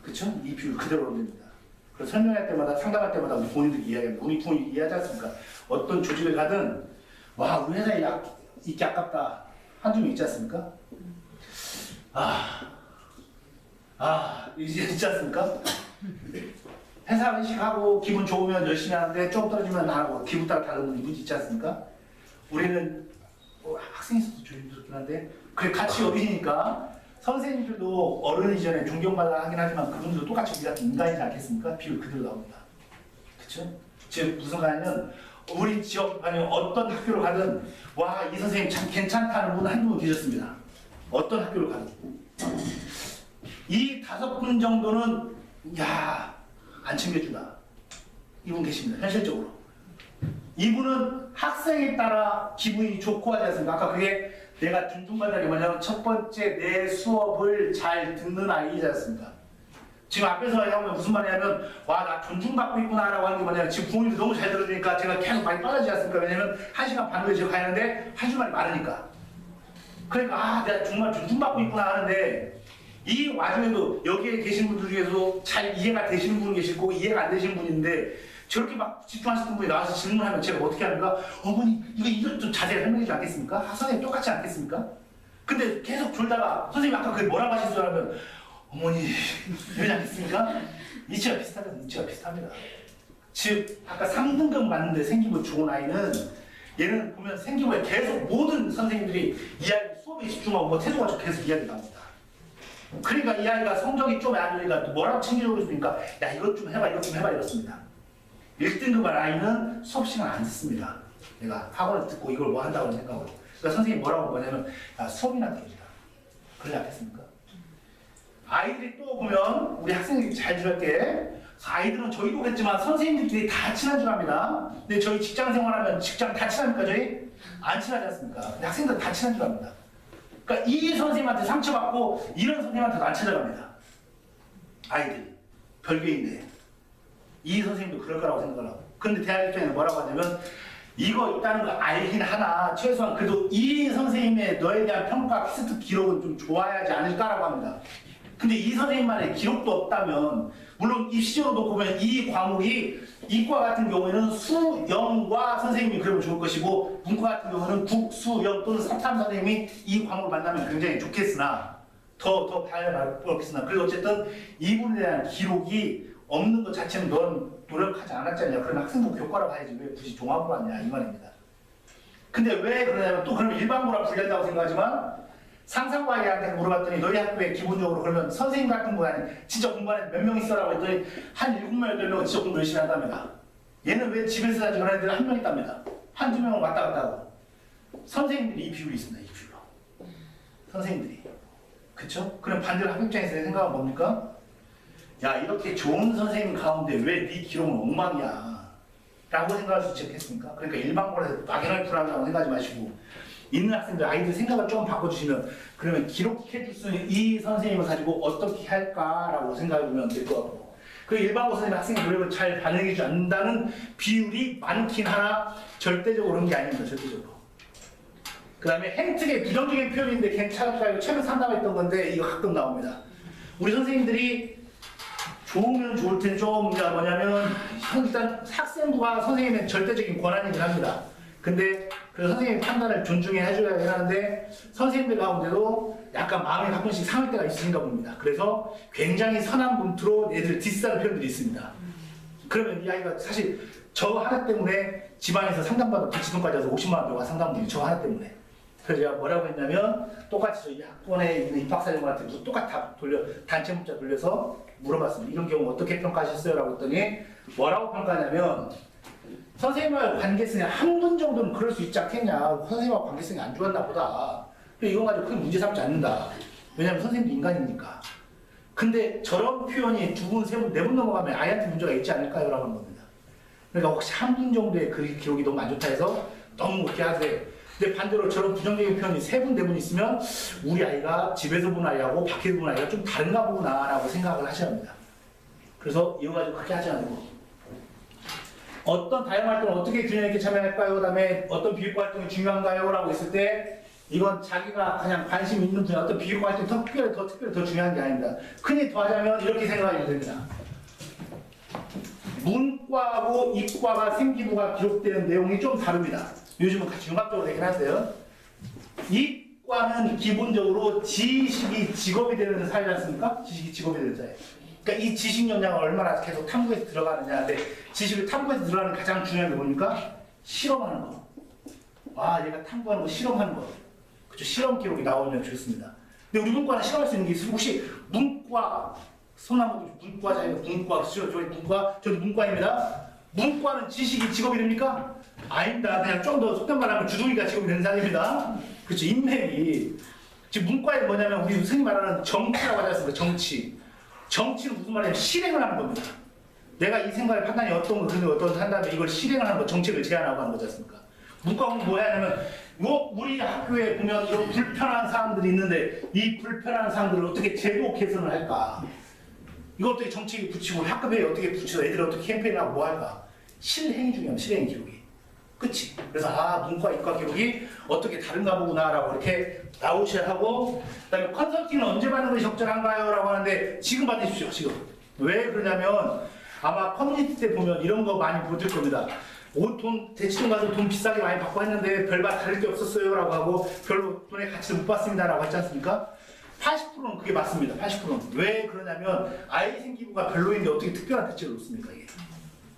F: 그쵸? 이 비율 그대로 오름됩니다. 그래서 설명할 때마다 상담할 때마다 우리 본인들이 이야기합니다. 우리 본인이 이해하지 않습니까? 어떤 조직을 가든 와 우리 회사에 있기 아깝다. 한두 명 있지 않습니까? 이제 있지 않습니까? 회사 회식하고 기분 좋으면 열심히 하는데 좀 떨어지면 안 하고 기분 따라 다른 분이 있지 않습니까? 우리는 학생이 있어도 좋긴 한데 그래 같이 어리니까 선생님들도 어른 이전에 존경받아 하긴 하지만 그분들도 똑같이 우리 같은 인간이지 않겠습니까? 비율 그대로 나옵니다. 그쵸? 즉 무슨 말이냐면 우리 지역 아니면 어떤 학교를 가든 와 이 선생님 참 괜찮다는 분 한두 분 계셨습니다. 어떤 학교를 가든 이 5분 정도는 안 챙겨주나 이분 계십니다. 현실적으로 이분은 학생에 따라 기분이 좋고 하지 않습니까? 아까 그게 내가 존중받는 게 뭐냐면 첫 번째 내 수업을 잘 듣는 아이이지 않습니까? 지금 앞에서 하면 무슨 말이냐면 와 나 존중받고 있구나라고 하는 게 뭐냐면 지금 부모님도 너무 잘 들어주니까 제가 계속 많이 빨라지지 않습니까? 왜냐면 1시간 반 후에 제가 가는데 한 줄말이 많으니까. 그러니까 아 내가 정말 존중받고 있구나 하는데 이 와중에도 여기에 계신 분들 중에서 잘 이해가 되시는 분이 계실 거고 이해가 안 되시는 분이 있는데 저렇게 막 집중하시는 분이 나와서 질문하면 제가 어떻게 합니까? 어머니 이거 좀 자세히 설명해 주지 않겠습니까? 아, 선생님 똑같지 않겠습니까? 근데 계속 졸다가 선생님 아까 그 뭐라고 하실 줄 알면 어머니 이러지 않겠습니까? 이치가 비슷하다. 이치가 비슷합니다. 즉 아까 3등급 맞는데 생기부 좋은 아이는 얘는 보면 생기부에 계속 모든 선생님들이 이 아이 수업에 집중하고 뭐 태도가 좀 계속 이야기 나옵니다. 그러니까 이 아이가 성적이 좀 안 좋으니까 뭐라고 챙기려고 그러니까 야 이것 좀 해봐 이것 좀 해봐 이렇습니다. 1등급 아이는 수업 시간 안 듣습니다. 내가 학원을 듣고 이걸 뭐 한다고 생각하고 그러니까 선생님이 뭐라고 뭐냐면 야 수업이나 들어주라. 그러지 않겠습니까? 아이들이 또 보면 우리 학생들이 잘 들을게 아이들은 저희도 그랬지만 선생님들끼리 다 친한 줄 압니다. 근데 저희 직장 생활하면 직장 다 친합니까 저희? 안 친하지 않습니까? 근데 학생들 다 친한 줄 압니다. 그러니까 이 선생님한테 상처받고 이런 선생님한테도 안 찾아갑니다. 아이들이 별개인데 이 선생님도 그럴 거라고 생각을 하고 그런데 대학 입장에는 뭐라고 하냐면 이거 있다는 거 알긴 하나 최소한 그래도 이 선생님의 너에 대한 평가 테스트 기록은 좀 좋아야지 않을까라고 합니다. 근데 이 선생님만의 기록도 없다면 물론 입시적으로 놓고 보면 이 과목이 이과 같은 경우에는 수, 영과 선생님이 그러면 좋을 것이고 문과 같은 경우는 국, 수, 영 또는 사탐 선생님이 이 과목을 만나면 굉장히 좋겠으나 더 봐야 좋겠으나 그래도 어쨌든 이분에 대한 기록이 없는 것 자체는 넌 노력하지 않았지 않냐 그런 학생부 교과로 봐야지 왜 굳이 종합으로 왔냐 이 말입니다. 근데 왜 그러냐면 또 그러면 일반고라 불린다고 생각하지만 상상과학한테 물어봤더니 너희 학교에 기본적으로 그러면 선생님 같은 거 아니 진짜 공부하는 몇 명 있어라고 했더니 한 7명, 8명은 진짜 공부 열심히 한답니다. 얘는 왜 집에서 자지 그런 애들은 한 명 있답니다. 한두 명은 왔다 갔다 하고 선생님들이 이 비율이 있습니다. 이 비율로 선생님들이 그쵸? 그럼 반대로 학교 입장에서 생각은 뭡니까? 야 이렇게 좋은 선생님 가운데 왜 네 기록은 엉망이야 라고 생각할 수 있지 않겠습니까? 그러니까 일반고에서 막연하게 불안하다고 생각하지 마시고 있는 학생들 아이들 생각을 조금 바꿔주시면 그러면 기록해 줄 수 있는 이 선생님을 가지고 어떻게 할까라고 생각해 보면 될 것 같고 그 일반고 선생님 학생의 노력을 잘 반영해 주지 않는다는 비율이 많긴 하나 절대적으로 그런 게 아닙니다. 절대적으로. 그 다음에 행특의 부정적인 표현인데 괜찮을까요? 최근 상담했던 건데 이거 가끔 나옵니다. 우리 선생님들이 좋으면 좋을 텐데 좀 뭐냐면 일단 학생부가 선생님의 절대적인 권한이긴 합니다. 근데 그 선생님 판단을 존중해 해줘야 하는데 선생님들 가운데도 약간 마음이 가끔씩 상할 때가 있으신가 봅니다. 그래서 굉장히 선한 문투로 애들 디스하는 표현들이 있습니다. 그러면 이 아이가 사실 저 하나 때문에 집안에서 상담받아 부치돈까지 와서 50만 원 들고 상담분이 저 하나 때문에 그래서 제가 뭐라고 했냐면 똑같이 저희 학원에 있는 입학사정관한테 똑같이 단체 문자 돌려서 물어봤습니다. 이런 경우 어떻게 평가하셨어요? 라고 했더니 뭐라고 평가하냐면 선생님과 관계성이 한 분 정도는 그럴 수 있지 않겠냐. 선생님과 관계성이 안 좋았나 보다. 이거 가지고 큰 문제 삼지 않는다. 왜냐하면 선생님도 인간이니까. 근데 저런 표현이 두 분, 세 분, 네 분 넘어가면 아이한테 문제가 있지 않을까요? 라고 하는 겁니다. 그러니까 혹시 한 분 정도의 그 기록이 너무 안 좋다 해서 너무 그렇게 하세요. 근데 반대로 저런 부정적인 표현이 세 분, 네 분 있으면 우리 아이가 집에서 본 아이하고 밖에서 본 아이가 좀 다른가 보구나 라고 생각을 하셔야 합니다. 그래서 이거 가지고 그렇게 하지 않고 어떤 다양한 활동을 어떻게 균형 있게 참여할까요? 그 다음에 어떤 비교과 활동이 중요한가요? 라고 했을 때 이건 자기가 그냥 관심 있는 분야 어떤 비교과 활동이 더 특별히 더 중요한 게 아닙니다. 흔히 더하자면 이렇게 생각하시면 됩니다. 문과하고 이과가 생기부가 기록되는 내용이 좀 다릅니다. 요즘은 같이 융합적으로 되긴 하세요. 이과는 기본적으로 지식이 직업이 되는 사회지 않습니까? 지식이 직업이 되는 사회. 그러니까 이 지식 역량을 얼마나 계속 탐구해서 들어가느냐. 근데 지식을 탐구해서 들어가는 가장 중요한 게 뭡니까? 실험하는 거. 아, 얘가 탐구하는 거, 실험하는 거. 그쵸? 실험 기록이 나오면 좋습니다. 근데 우리 문과는 실험할 수 있는 게 있어요. 혹시 문과, 손 한번 좀 문과잖아요. 문과, 저희 문과, 저도 문과입니다. 문과는 지식이 직업이 됩니까? 아닙니다. 그냥 좀 더 속된 말하면 주둥이가 직업이 되는 사람입니다. 그렇죠. 인맥이. 지금 문과에 뭐냐면 우리 흔히 말하는 정치라고 하지 않습니까? 정치. 정치는 무슨 말이냐면 실행을 하는 겁니다. 내가 이 생각의 판단이 어떤 거, 그런 어떤 한 다음에 이걸 실행을 하는 거, 정책을 제안하고 하는 거지 않습니까? 문과는 뭐 하냐면, 우리 학교에 보면 이런 불편한 사람들이 있는데, 이 불편한 사람들을 어떻게 제도 개선을 할까? 이거 어떻게 정책에 붙이고 학급에 어떻게 붙여서 애들 어떻게 캠페인하고 뭐 할까? 실행이 중요한 실행 기록이. 그치? 그래서 아 문과 이과 기록이 어떻게 다른가 보구나라고 이렇게 나오셔야 하고, 그다음에 컨설팅은 언제 받는 것이 적절한가요? 라고 하는데 지금 받으십시오. 지금. 왜 그러냐면 아마 커뮤니티 때 보면 이런 거 많이 보실 겁니다. 돈 대치동 가서 돈 비싸게 많이 받고 했는데 별반 다를 게 없었어요 라고 하고 별로 돈의 가치를 못 받습니다 라고 했지 않습니까? 80%는 그게 맞습니다. 80%는. 왜 그러냐면 아이 생기부가 별로인데 어떻게 특별한 대책을 놓습니까 이게?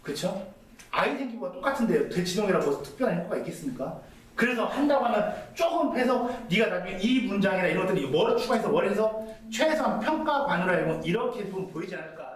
F: 그렇죠? 아이 생기부가 똑같은데 대치동이라고 해서 특별한 효과가 있겠습니까? 그래서 한다고 하면 조금 해서 네가 나중에 이 문장이나 이런 것들이 뭐를 추가해서 뭘 해서 최소한 평가관으로 알고 이렇게 보면 보이지 않을까.